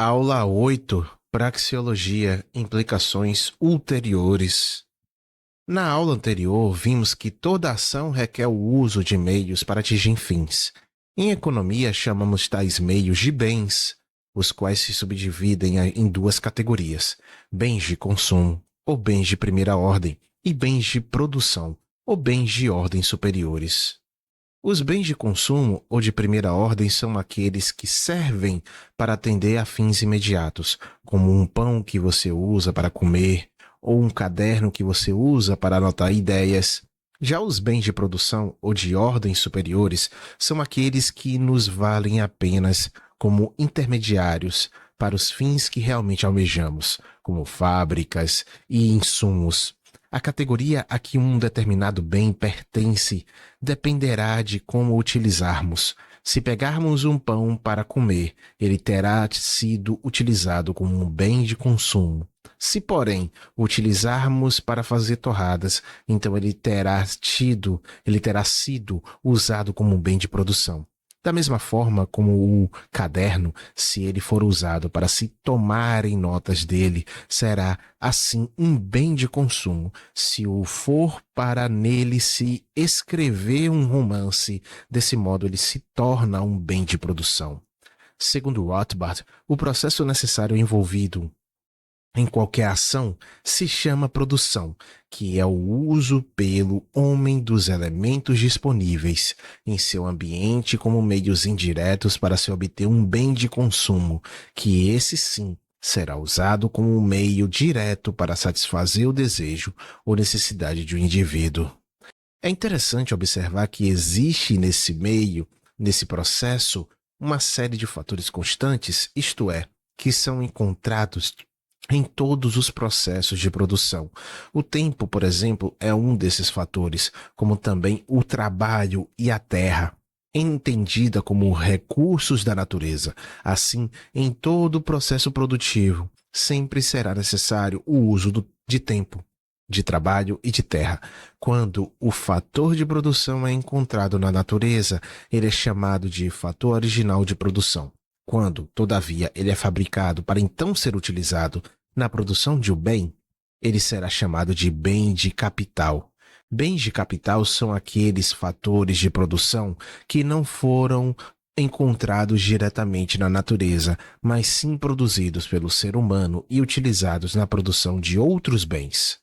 Aula 8. Praxeologia. Implicações ulteriores. Na aula anterior, vimos que toda ação requer o uso de meios para atingir fins. Em economia, chamamos tais meios de bens, os quais se subdividem em duas categorias: bens de consumo, ou bens de primeira ordem, e bens de produção, ou bens de ordem superiores. Os bens de consumo ou de primeira ordem são aqueles que servem para atender a fins imediatos, como um pão que você usa para comer, ou um caderno que você usa para anotar ideias. Já os bens de produção ou de ordens superiores são aqueles que nos valem apenas como intermediários para os fins que realmente almejamos, como fábricas e insumos. A categoria a que um determinado bem pertence dependerá de como o utilizarmos. Se pegarmos um pão para comer, ele terá sido utilizado como um bem de consumo. Se, porém, o utilizarmos para fazer torradas, então ele terá sido usado como um bem de produção. Da mesma forma como o caderno, se ele for usado para se tomarem notas dele, será assim um bem de consumo. Se o for para nele se escrever um romance, desse modo ele se torna um bem de produção. Segundo Rothbard, o processo necessário envolvido em qualquer ação se chama produção, que é o uso pelo homem dos elementos disponíveis em seu ambiente como meios indiretos para se obter um bem de consumo, que esse sim será usado como um meio direto para satisfazer o desejo ou necessidade de um indivíduo. É interessante observar que existe nesse processo, uma série de fatores constantes, isto é, que são encontrados em todos os processos de produção. O tempo, por exemplo, é um desses fatores, como também o trabalho e a terra, entendida como recursos da natureza. Assim, em todo o processo produtivo, sempre será necessário o uso de tempo, de trabalho e de terra. Quando o fator de produção é encontrado na natureza, ele é chamado de fator original de produção. Quando, todavia, ele é fabricado para então ser utilizado na produção de um bem, ele será chamado de bem de capital. Bens de capital são aqueles fatores de produção que não foram encontrados diretamente na natureza, mas sim produzidos pelo ser humano e utilizados na produção de outros bens.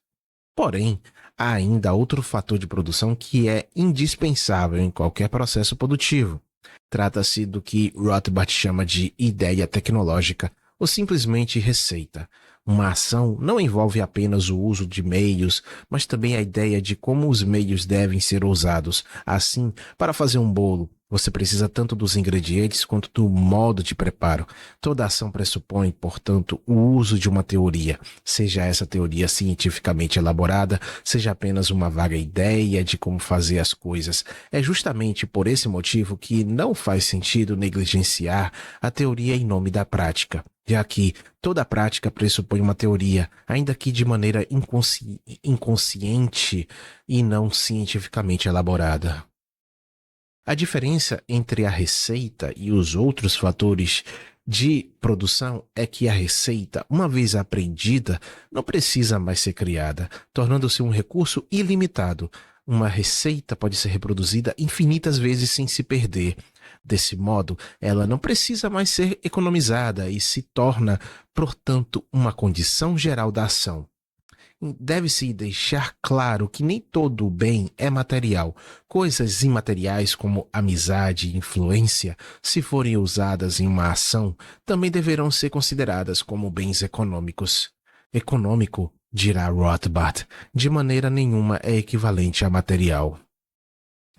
Porém, há ainda outro fator de produção que é indispensável em qualquer processo produtivo. Trata-se do que Rothbard chama de ideia tecnológica ou simplesmente receita. Uma ação não envolve apenas o uso de meios, mas também a ideia de como os meios devem ser usados. Assim, para fazer um bolo, você precisa tanto dos ingredientes quanto do modo de preparo. Toda ação pressupõe, portanto, o uso de uma teoria, seja essa teoria cientificamente elaborada, seja apenas uma vaga ideia de como fazer as coisas. É justamente por esse motivo que não faz sentido negligenciar a teoria em nome da prática, já que toda prática pressupõe uma teoria, ainda que de maneira inconsciente e não cientificamente elaborada. A diferença entre a receita e os outros fatores de produção é que a receita, uma vez aprendida, não precisa mais ser criada, tornando-se um recurso ilimitado. Uma receita pode ser reproduzida infinitas vezes sem se perder. Desse modo, ela não precisa mais ser economizada e se torna, portanto, uma condição geral da ação. Deve-se deixar claro que nem todo o bem é material. Coisas imateriais como amizade e influência, se forem usadas em uma ação, também deverão ser consideradas como bens econômicos. Econômico, dirá Rothbard, de maneira nenhuma é equivalente a material.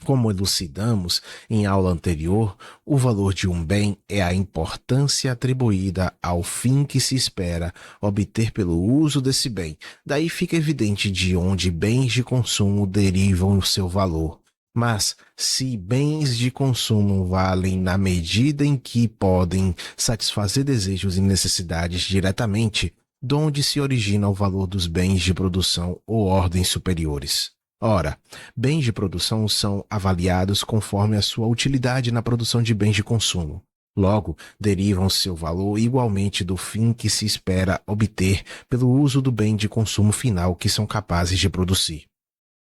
Como elucidamos em aula anterior, o valor de um bem é a importância atribuída ao fim que se espera obter pelo uso desse bem. Daí fica evidente de onde bens de consumo derivam o seu valor. Mas, se bens de consumo valem na medida em que podem satisfazer desejos e necessidades diretamente, de onde se origina o valor dos bens de produção ou ordens superiores? Ora, bens de produção são avaliados conforme a sua utilidade na produção de bens de consumo. Logo, derivam seu valor igualmente do fim que se espera obter pelo uso do bem de consumo final que são capazes de produzir.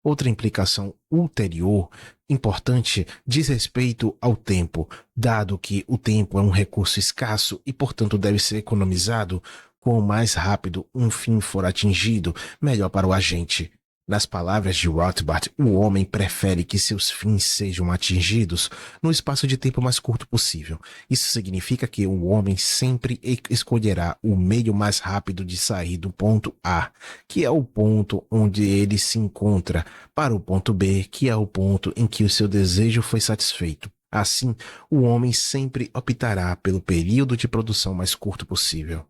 Outra implicação ulterior importante diz respeito ao tempo, dado que o tempo é um recurso escasso e, portanto, deve ser economizado. Quanto mais rápido um fim for atingido, melhor para o agente. Nas palavras de Rothbard, o homem prefere que seus fins sejam atingidos no espaço de tempo mais curto possível. Isso significa que o homem sempre escolherá o meio mais rápido de sair do ponto A, que é o ponto onde ele se encontra, para o ponto B, que é o ponto em que o seu desejo foi satisfeito. Assim, o homem sempre optará pelo período de produção mais curto possível.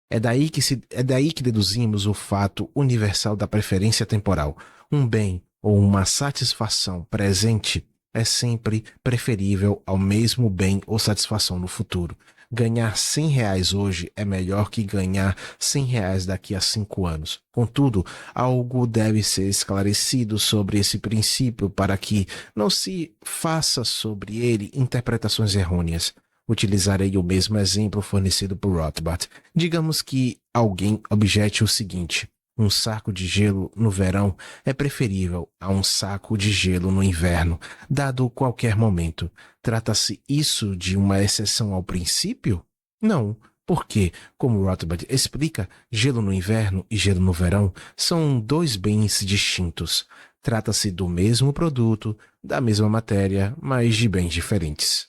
É daí que deduzimos o fato universal da preferência temporal. Um bem ou uma satisfação presente é sempre preferível ao mesmo bem ou satisfação no futuro. Ganhar R$ 100 hoje é melhor que ganhar R$ 100 daqui a 5 anos. Contudo, algo deve ser esclarecido sobre esse princípio para que não se faça sobre ele interpretações errôneas. Utilizarei o mesmo exemplo fornecido por Rothbard. Digamos que alguém objete o seguinte: um saco de gelo no verão é preferível a um saco de gelo no inverno, dado qualquer momento. Trata-se isso de uma exceção ao princípio? Não, porque, como Rothbard explica, gelo no inverno e gelo no verão são dois bens distintos. Trata-se do mesmo produto, da mesma matéria, mas de bens diferentes.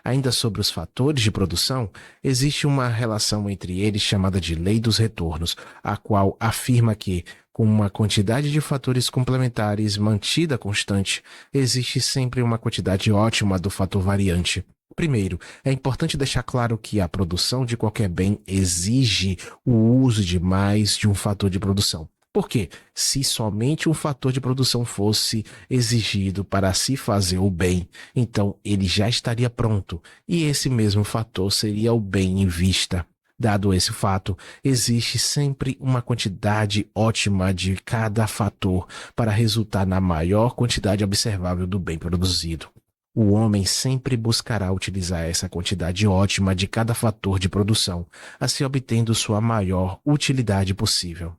Ainda sobre os fatores de produção, existe uma relação entre eles chamada de Lei dos Retornos, a qual afirma que, com uma quantidade de fatores complementares mantida constante, existe sempre uma quantidade ótima do fator variante. Primeiro, é importante deixar claro que a produção de qualquer bem exige o uso de mais de um fator de produção. Porque, se somente um fator de produção fosse exigido para se fazer o bem, então ele já estaria pronto, e esse mesmo fator seria o bem em vista. Dado esse fato, existe sempre uma quantidade ótima de cada fator para resultar na maior quantidade observável do bem produzido. O homem sempre buscará utilizar essa quantidade ótima de cada fator de produção, assim obtendo sua maior utilidade possível.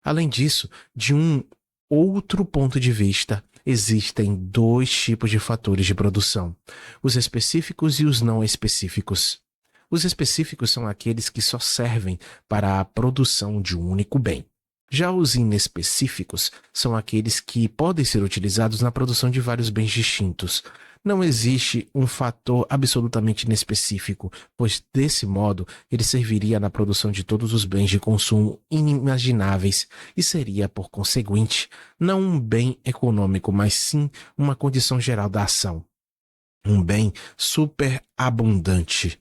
Além disso, de um outro ponto de vista, existem dois tipos de fatores de produção: os específicos e os não específicos. Os específicos são aqueles que só servem para a produção de um único bem. Já os inespecíficos são aqueles que podem ser utilizados na produção de vários bens distintos. Não existe um fator absolutamente inespecífico, pois desse modo ele serviria na produção de todos os bens de consumo inimagináveis e seria, por conseguinte, não um bem econômico, mas sim uma condição geral da ação. Um bem superabundante.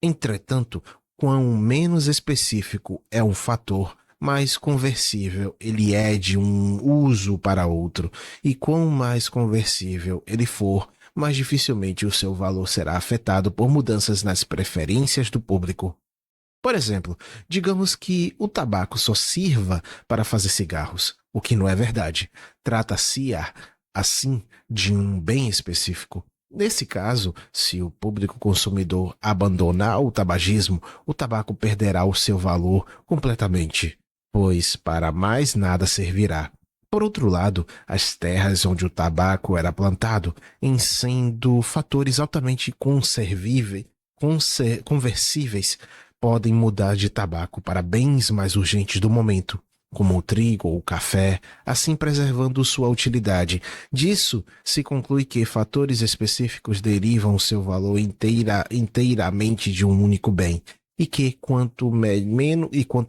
Entretanto, quão menos específico é um fator, mais conversível ele é de um uso para outro, e quão mais conversível ele for, mais dificilmente o seu valor será afetado por mudanças nas preferências do público. Por exemplo, digamos que o tabaco só sirva para fazer cigarros, o que não é verdade. Trata-se, assim, de um bem específico. Nesse caso, se o público consumidor abandonar o tabagismo, o tabaco perderá o seu valor completamente, pois para mais nada servirá. Por outro lado, as terras onde o tabaco era plantado, em sendo fatores altamente conversíveis, podem mudar de tabaco para bens mais urgentes do momento, como o trigo ou o café, assim preservando sua utilidade. Disso se conclui que fatores específicos derivam seu valor inteiramente de um único bem, e que quanto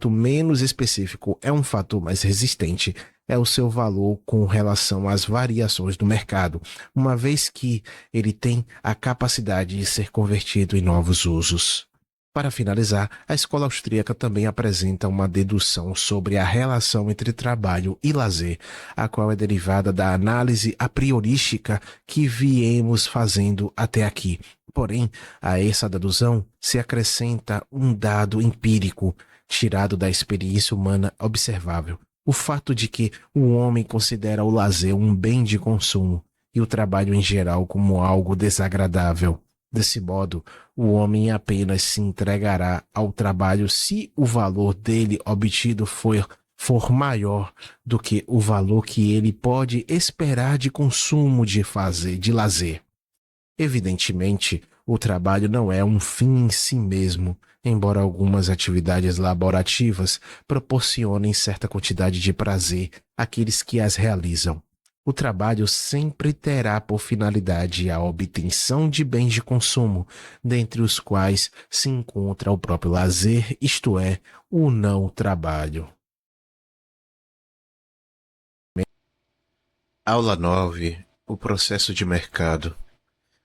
menos específico é um fator mais resistente, é o seu valor com relação às variações do mercado, uma vez que ele tem a capacidade de ser convertido em novos usos. Para finalizar, a escola austríaca também apresenta uma dedução sobre a relação entre trabalho e lazer, a qual é derivada da análise a priorística que viemos fazendo até aqui. Porém, a essa dedução se acrescenta um dado empírico, tirado da experiência humana observável: o fato de que o homem considera o lazer um bem de consumo e o trabalho em geral como algo desagradável. Desse modo, o homem apenas se entregará ao trabalho se o valor dele obtido for for maior do que o valor que ele pode esperar de consumo de lazer. Evidentemente, o trabalho não é um fim em si mesmo, embora algumas atividades laborativas proporcionem certa quantidade de prazer àqueles que as realizam. O trabalho sempre terá por finalidade a obtenção de bens de consumo, dentre os quais se encontra o próprio lazer, isto é, o não trabalho. Aula 9. O processo de mercado.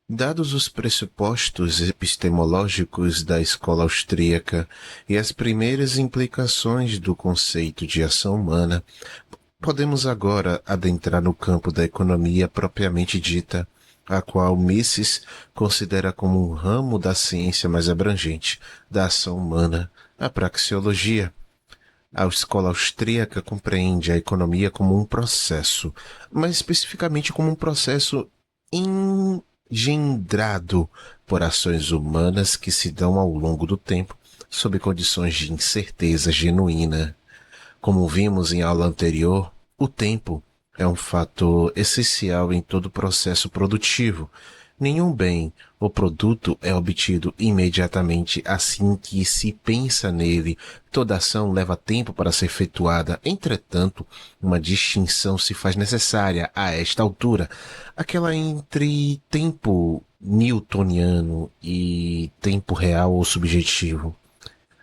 Dados os pressupostos epistemológicos da escola austríaca e as primeiras implicações do conceito de ação humana, podemos agora adentrar no campo da economia propriamente dita, a qual Mises considera como um ramo da ciência mais abrangente da ação humana, a praxeologia. A escola austríaca compreende a economia como um processo, mais especificamente como um processo engendrado por ações humanas que se dão ao longo do tempo, sob condições de incerteza genuína. Como vimos em aula anterior, o tempo é um fator essencial em todo processo produtivo. Nenhum bem ou produto é obtido imediatamente assim que se pensa nele. Toda ação leva tempo para ser efetuada. Entretanto, uma distinção se faz necessária a esta altura, aquela entre tempo newtoniano e tempo real ou subjetivo.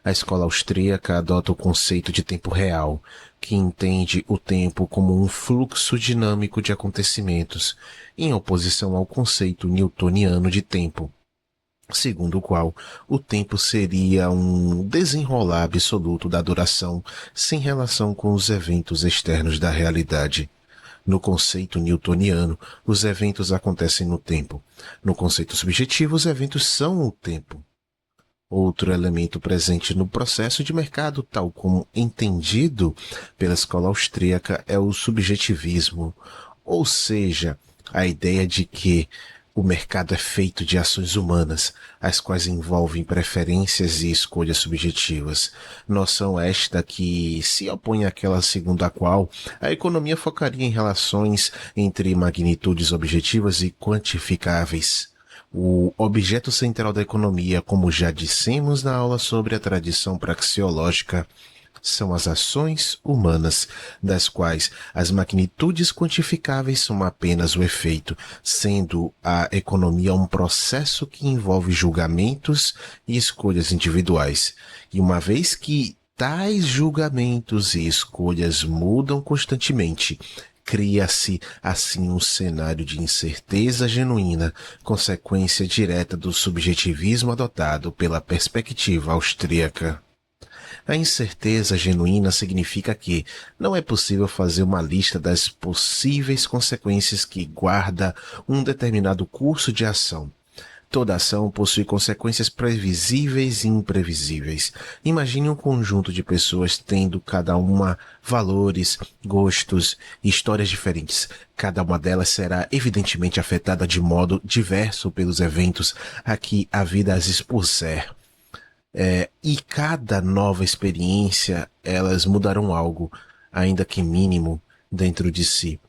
A escola austríaca adota o conceito de tempo real, que entende o tempo como um fluxo dinâmico de acontecimentos, em oposição ao conceito newtoniano de tempo, segundo o qual o tempo seria um desenrolar absoluto da duração sem relação com os eventos externos da realidade. No conceito newtoniano, os eventos acontecem no tempo. No conceito subjetivo, os eventos são o tempo. Outro elemento presente no processo de mercado, tal como entendido pela escola austríaca, é o subjetivismo, ou seja, a ideia de que o mercado é feito de ações humanas, as quais envolvem preferências e escolhas subjetivas. Noção esta que se opõe àquela segundo a qual a economia focaria em relações entre magnitudes objetivas e quantificáveis. O objeto central da economia, como já dissemos na aula sobre a tradição praxeológica, são as ações humanas, das quais as magnitudes quantificáveis são apenas o efeito, sendo a economia um processo que envolve julgamentos e escolhas individuais. E uma vez que tais julgamentos e escolhas mudam constantemente, cria-se, assim, um cenário de incerteza genuína, consequência direta do subjetivismo adotado pela perspectiva austríaca. A incerteza genuína significa que não é possível fazer uma lista das possíveis consequências que guarda um determinado curso de ação. Toda ação possui consequências previsíveis e imprevisíveis. Imagine um conjunto de pessoas tendo cada uma valores, gostos e histórias diferentes. Cada uma delas será evidentemente afetada de modo diverso pelos eventos a que a vida as expuser. E cada nova experiência, elas mudarão algo, ainda que mínimo, dentro de si.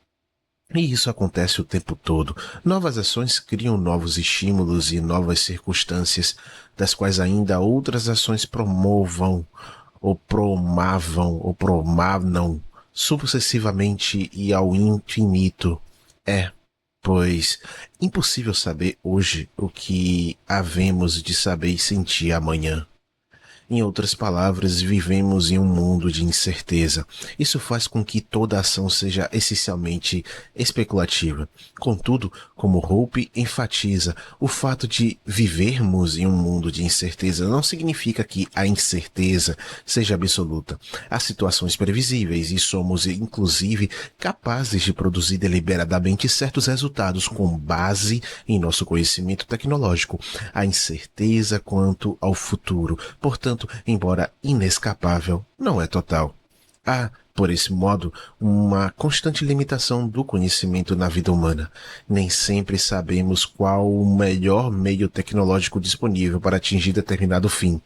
E isso acontece o tempo todo. Novas ações criam novos estímulos e novas circunstâncias, das quais ainda outras ações promovam, ou promavam, sucessivamente e ao infinito. Pois, impossível saber hoje o que havemos de saber e sentir amanhã. Em outras palavras, vivemos em um mundo de incerteza. Isso faz com que toda ação seja essencialmente especulativa. Contudo, como Hope enfatiza, o fato de vivermos em um mundo de incerteza não significa que a incerteza seja absoluta. Há situações previsíveis e somos, inclusive, capazes de produzir deliberadamente certos resultados com base em nosso conhecimento tecnológico. A incerteza quanto ao futuro, portanto, embora inescapável, não é total. Há por esse modo, uma constante limitação do conhecimento na vida humana. Nem sempre sabemos qual o melhor meio tecnológico disponível para atingir determinado fim.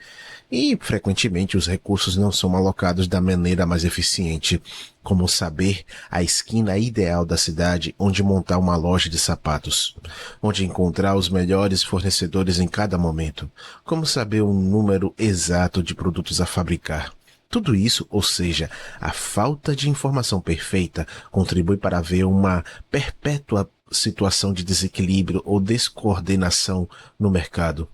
E, frequentemente, os recursos não são alocados da maneira mais eficiente, como saber a esquina ideal da cidade onde montar uma loja de sapatos, onde encontrar os melhores fornecedores em cada momento, como saber o número exato de produtos a fabricar. Tudo isso, ou seja, a falta de informação perfeita, contribui para haver uma perpétua situação de desequilíbrio ou descoordenação no mercado.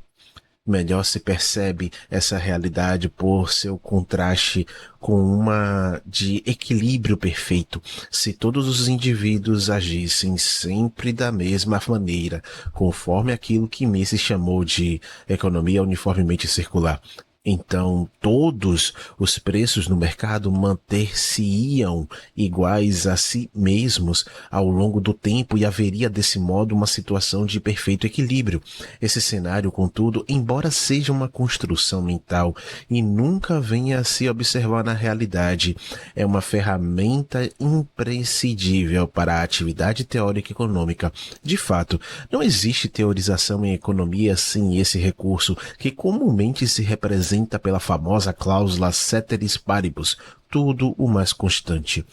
Melhor se percebe essa realidade por seu contraste com uma de equilíbrio perfeito. Se todos os indivíduos agissem sempre da mesma maneira, conforme aquilo que Mises chamou de economia uniformemente circular, então todos os preços no mercado manter-se-iam iguais a si mesmos ao longo do tempo e haveria desse modo uma situação de perfeito equilíbrio. Esse cenário, contudo, embora seja uma construção mental e nunca venha a se observar na realidade, é uma ferramenta imprescindível para a atividade teórica econômica. De fato, não existe teorização em economia sem esse recurso, que comumente se representa pela famosa cláusula ceteris paribus, tudo o mais constante.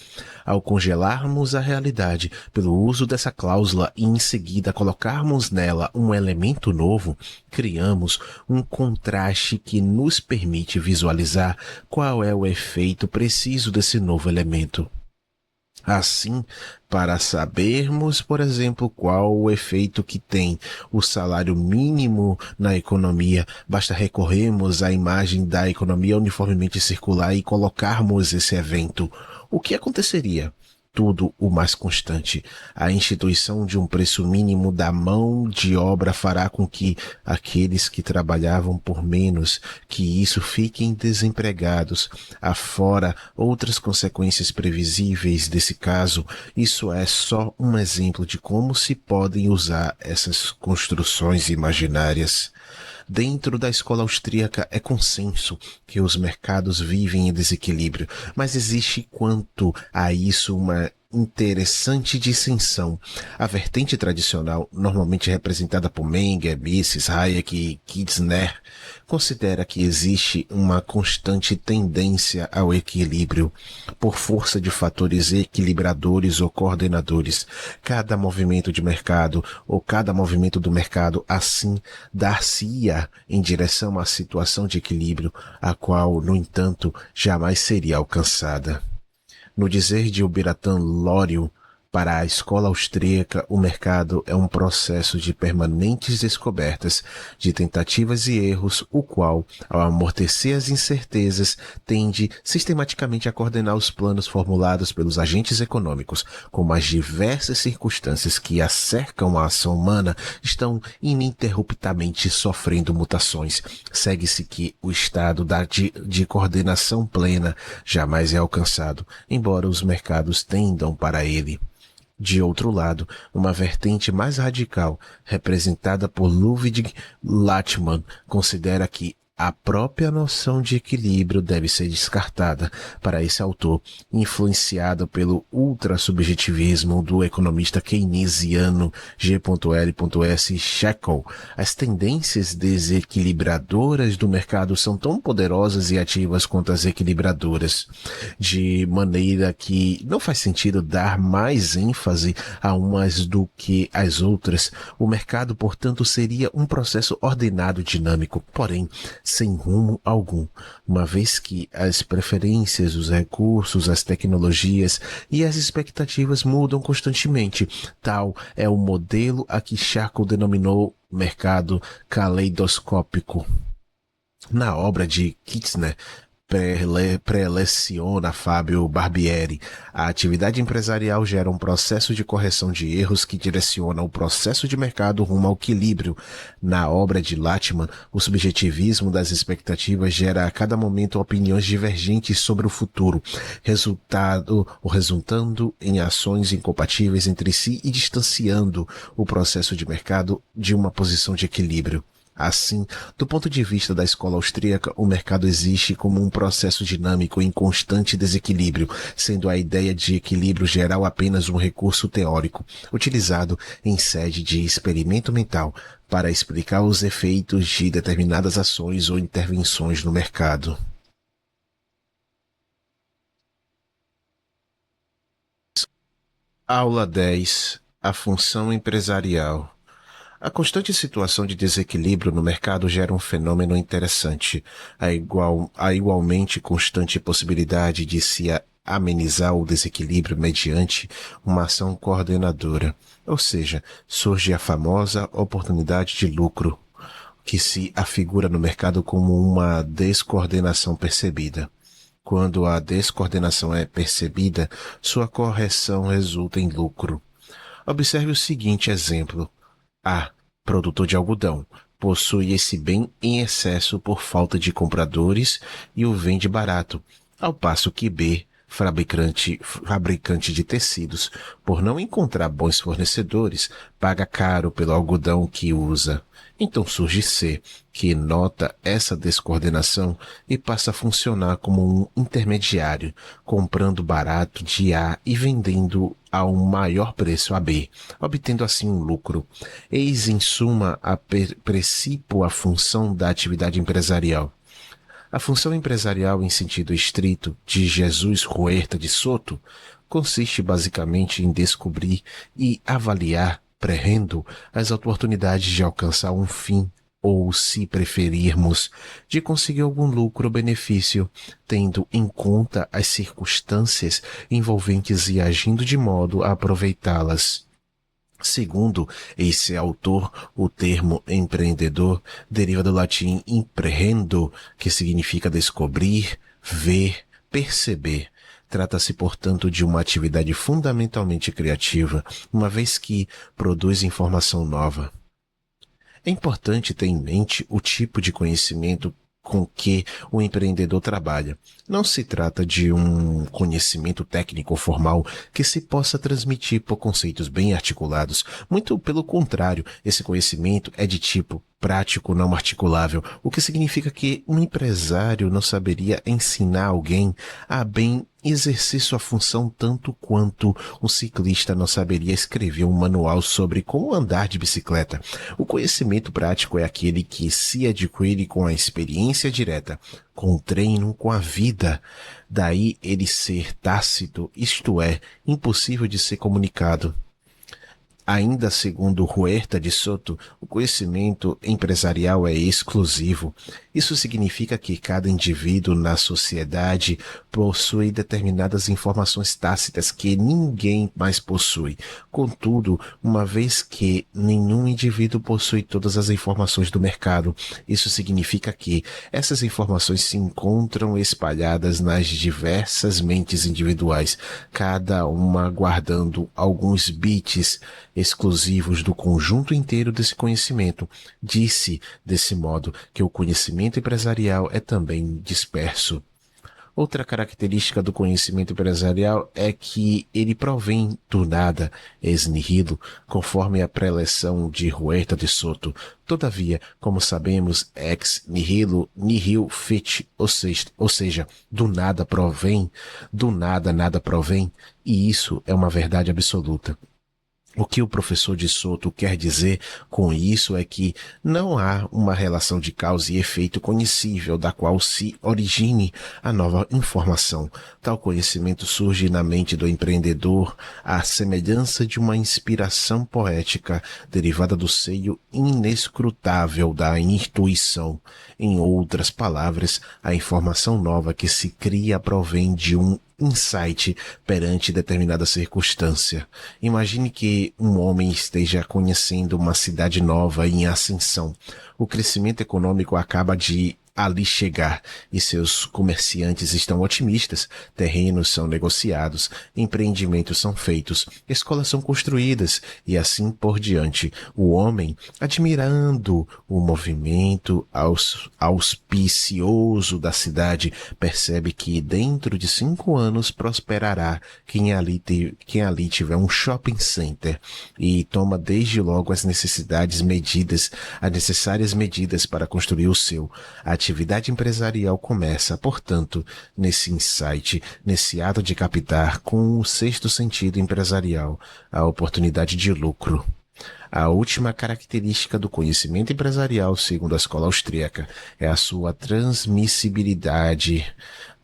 Ao congelarmos a realidade pelo uso dessa cláusula e em seguida colocarmos nela um elemento novo, criamos um contraste que nos permite visualizar qual é o efeito preciso desse novo elemento. Assim, para sabermos, por exemplo, qual o efeito que tem o salário mínimo na economia, basta recorrermos à imagem da economia uniformemente circular e colocarmos esse evento. O que aconteceria? Tudo o mais constante. A instituição de um preço mínimo da mão de obra fará com que aqueles que trabalhavam por menos que isso fiquem desempregados. Afora outras consequências previsíveis desse caso, isso é só um exemplo de como se podem usar essas construções imaginárias. Dentro da escola austríaca é consenso que os mercados vivem em desequilíbrio, mas existe quanto a isso uma interessante dissensão. A vertente tradicional, normalmente representada por Menger, Mises, Hayek e Kirchner, considera que existe uma constante tendência ao equilíbrio, por força de fatores equilibradores ou coordenadores. Cada movimento de mercado ou cada movimento do mercado assim dar-se-ia em direção à situação de equilíbrio, a qual, no entanto, jamais seria alcançada. No dizer de Biratan Lório, para a escola austríaca, o mercado é um processo de permanentes descobertas, de tentativas e erros, o qual, ao amortecer as incertezas, tende sistematicamente a coordenar os planos formulados pelos agentes econômicos, como as diversas circunstâncias que acercam a ação humana estão ininterruptamente sofrendo mutações. Segue-se que o estado de coordenação plena jamais é alcançado, embora os mercados tendam para ele. De outro lado, uma vertente mais radical, representada por Ludwig Lachmann, considera que a própria noção de equilíbrio deve ser descartada. Para esse autor, influenciado pelo ultrasubjetivismo do economista keynesiano G.L.S. Shackle, as tendências desequilibradoras do mercado são tão poderosas e ativas quanto as equilibradoras, de maneira que não faz sentido dar mais ênfase a umas do que às outras. O mercado, portanto, seria um processo ordenado e dinâmico, porém, sem rumo algum, uma vez que as preferências, os recursos, as tecnologias e as expectativas mudam constantemente. Tal é o modelo a que Shackle denominou mercado caleidoscópico. Na obra de Kirchner, preleciona Fábio Barbieri. A atividade empresarial gera um processo de correção de erros que direciona o processo de mercado rumo ao equilíbrio. Na obra de Lachmann, o subjetivismo das expectativas gera a cada momento opiniões divergentes sobre o futuro, resultando em ações incompatíveis entre si e distanciando o processo de mercado de uma posição de equilíbrio. Assim, do ponto de vista da escola austríaca, o mercado existe como um processo dinâmico em constante desequilíbrio, sendo a ideia de equilíbrio geral apenas um recurso teórico, utilizado em sede de experimento mental para explicar os efeitos de determinadas ações ou intervenções no mercado. Aula 10. A função empresarial. A constante situação de desequilíbrio no mercado gera um fenômeno interessante, a igualmente constante possibilidade de se amenizar o desequilíbrio mediante uma ação coordenadora, ou seja, surge a famosa oportunidade de lucro, que se afigura no mercado como uma descoordenação percebida. Quando a descoordenação é percebida, sua correção resulta em lucro. Observe o seguinte exemplo. A, produtor de algodão, possui esse bem em excesso por falta de compradores e o vende barato, ao passo que B, fabricante de tecidos, por não encontrar bons fornecedores, paga caro pelo algodão que usa. Então surge C, que nota essa descoordenação e passa a funcionar como um intermediário, comprando barato de A e vendendo a um maior preço a B, obtendo assim um lucro. Eis em suma a precípua função da atividade empresarial. A função empresarial em sentido estrito de Jesus Huerta de Soto consiste basicamente em descobrir e avaliar, prerrendo, as oportunidades de alcançar um fim ou, se preferirmos, de conseguir algum lucro ou benefício, tendo em conta as circunstâncias envolventes e agindo de modo a aproveitá-las. Segundo esse autor, o termo empreendedor deriva do latim imprehendo, que significa descobrir, ver, perceber. Trata-se, portanto, de uma atividade fundamentalmente criativa, uma vez que produz informação nova. É importante ter em mente o tipo de conhecimento com que o empreendedor trabalha. Não se trata de um conhecimento técnico formal que se possa transmitir por conceitos bem articulados. Muito pelo contrário, esse conhecimento é de tipo prático não articulável, o que significa que um empresário não saberia ensinar alguém a bem exercer sua função tanto quanto um ciclista não saberia escrever um manual sobre como andar de bicicleta. O conhecimento prático é aquele que se adquire com a experiência direta, com o treino, com a vida. Daí ele ser tácito, isto é, impossível de ser comunicado. Ainda segundo Huerta de Soto, o conhecimento empresarial é exclusivo. Isso significa que cada indivíduo na sociedade possui determinadas informações tácitas que ninguém mais possui. Contudo, uma vez que nenhum indivíduo possui todas as informações do mercado, isso significa que essas informações se encontram espalhadas nas diversas mentes individuais, cada uma guardando alguns bits exclusivos do conjunto inteiro desse conhecimento. Disse, desse modo, que o conhecimento empresarial é também disperso. Outra característica do conhecimento empresarial é que ele provém do nada, ex nihilo, conforme a preleção de Huerta de Soto. Todavia, como sabemos, ex nihilo nihil fit, ou seja, do nada provém, do nada nada provém, e isso é uma verdade absoluta. O que o professor de Soto quer dizer com isso é que não há uma relação de causa e efeito conhecível da qual se origine a nova informação. Tal conhecimento surge na mente do empreendedor à semelhança de uma inspiração poética derivada do seio inescrutável da intuição. Em outras palavras, a informação nova que se cria provém de um insight perante determinada circunstância. Imagine que um homem esteja conhecendo uma cidade nova em ascensão. O crescimento econômico acaba de ali chegar e seus comerciantes estão otimistas, terrenos são negociados, empreendimentos são feitos, escolas são construídas e assim por diante. O homem, admirando o movimento auspicioso da cidade, percebe que dentro de 5 anos prosperará quem ali tiver um shopping center e toma desde logo as necessárias medidas para construir o seu. A atividade empresarial começa, portanto, nesse insight, nesse ato de captar com o sexto sentido empresarial, a oportunidade de lucro. A última característica do conhecimento empresarial, segundo a escola austríaca, é a sua transmissibilidade.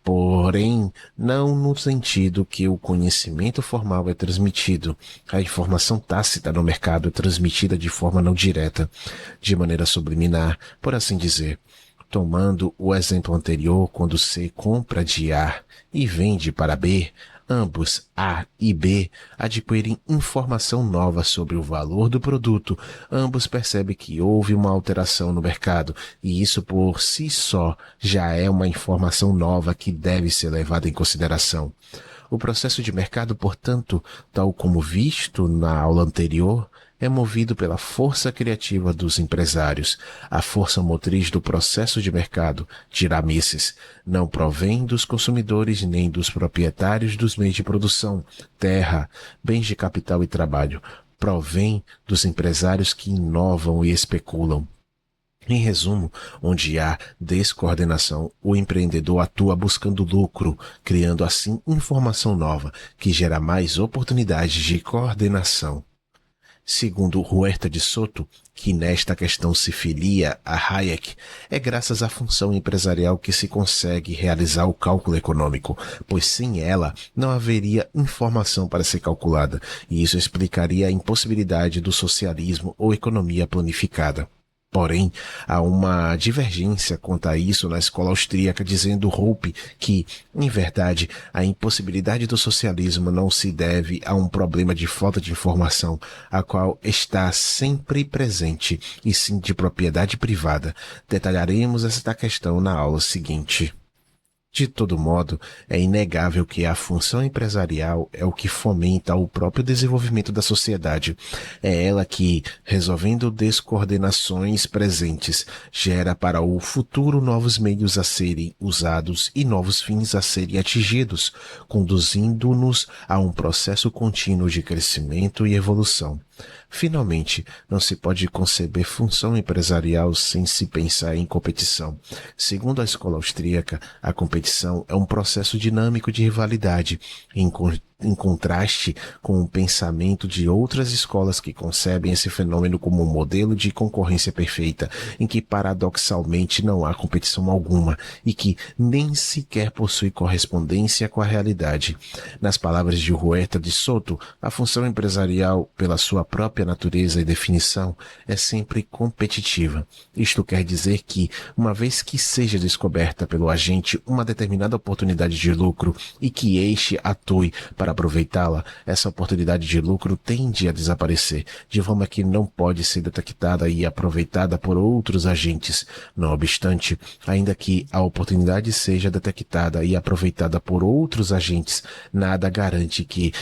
Porém, não no sentido que o conhecimento formal é transmitido. A informação tácita no mercado é transmitida de forma não direta, de maneira subliminar, por assim dizer. Tomando o exemplo anterior, quando C compra de A e vende para B, ambos, A e B, adquirem informação nova sobre o valor do produto. Ambos percebem que houve uma alteração no mercado, e isso por si só já é uma informação nova que deve ser levada em consideração. O processo de mercado, portanto, tal como visto na aula anterior, é movido pela força criativa dos empresários. A força motriz do processo de mercado, dirá Mises, não provém dos consumidores nem dos proprietários dos meios de produção, terra, bens de capital e trabalho. Provém dos empresários que inovam e especulam. Em resumo, onde há descoordenação, o empreendedor atua buscando lucro, criando assim informação nova, que gera mais oportunidades de coordenação. Segundo Huerta de Soto, que nesta questão se filia a Hayek, é graças à função empresarial que se consegue realizar o cálculo econômico, pois sem ela não haveria informação para ser calculada, e isso explicaria a impossibilidade do socialismo ou economia planificada. Porém, há uma divergência quanto a isso na escola austríaca, dizendo Hoppe que, em verdade, a impossibilidade do socialismo não se deve a um problema de falta de informação, a qual está sempre presente, e sim de propriedade privada. Detalharemos esta questão na aula seguinte. De todo modo, é inegável que a função empresarial é o que fomenta o próprio desenvolvimento da sociedade. É ela que, resolvendo descoordenações presentes, gera para o futuro novos meios a serem usados e novos fins a serem atingidos, conduzindo-nos a um processo contínuo de crescimento e evolução. Finalmente, não se pode conceber função empresarial sem se pensar em competição. Segundo a escola austríaca, a competição é um processo dinâmico de rivalidade, em contraste com o pensamento de outras escolas que concebem esse fenômeno como um modelo de concorrência perfeita, em que paradoxalmente não há competição alguma e que nem sequer possui correspondência com a realidade. Nas palavras de Huerta de Soto, a função empresarial, pela sua própria natureza e definição, é sempre competitiva. Isto quer dizer que, uma vez que seja descoberta pelo agente uma determinada oportunidade de lucro e que este atue para aproveitá-la, essa oportunidade de lucro tende a desaparecer, de forma que não pode ser detectada e aproveitada por outros agentes. Não obstante, ainda que a oportunidade seja detectada e aproveitada por outros agentes, nada garante que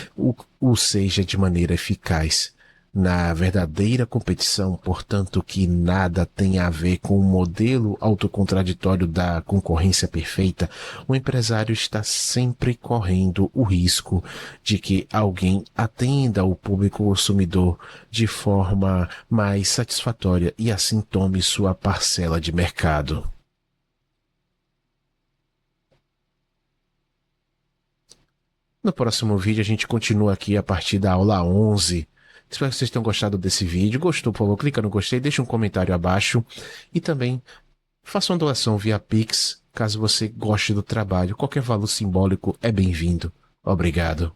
o seja de maneira eficaz. Na verdadeira competição, portanto, que nada tem a ver com o modelo autocontraditório da concorrência perfeita, o empresário está sempre correndo o risco de que alguém atenda o público consumidor de forma mais satisfatória e assim tome sua parcela de mercado. No próximo vídeo a gente continua aqui a partir da aula 11. Espero que vocês tenham gostado desse vídeo. Gostou, por favor, clica no gostei, deixa um comentário abaixo e também faça uma doação via Pix, caso você goste do trabalho. Qualquer valor simbólico é bem-vindo. Obrigado.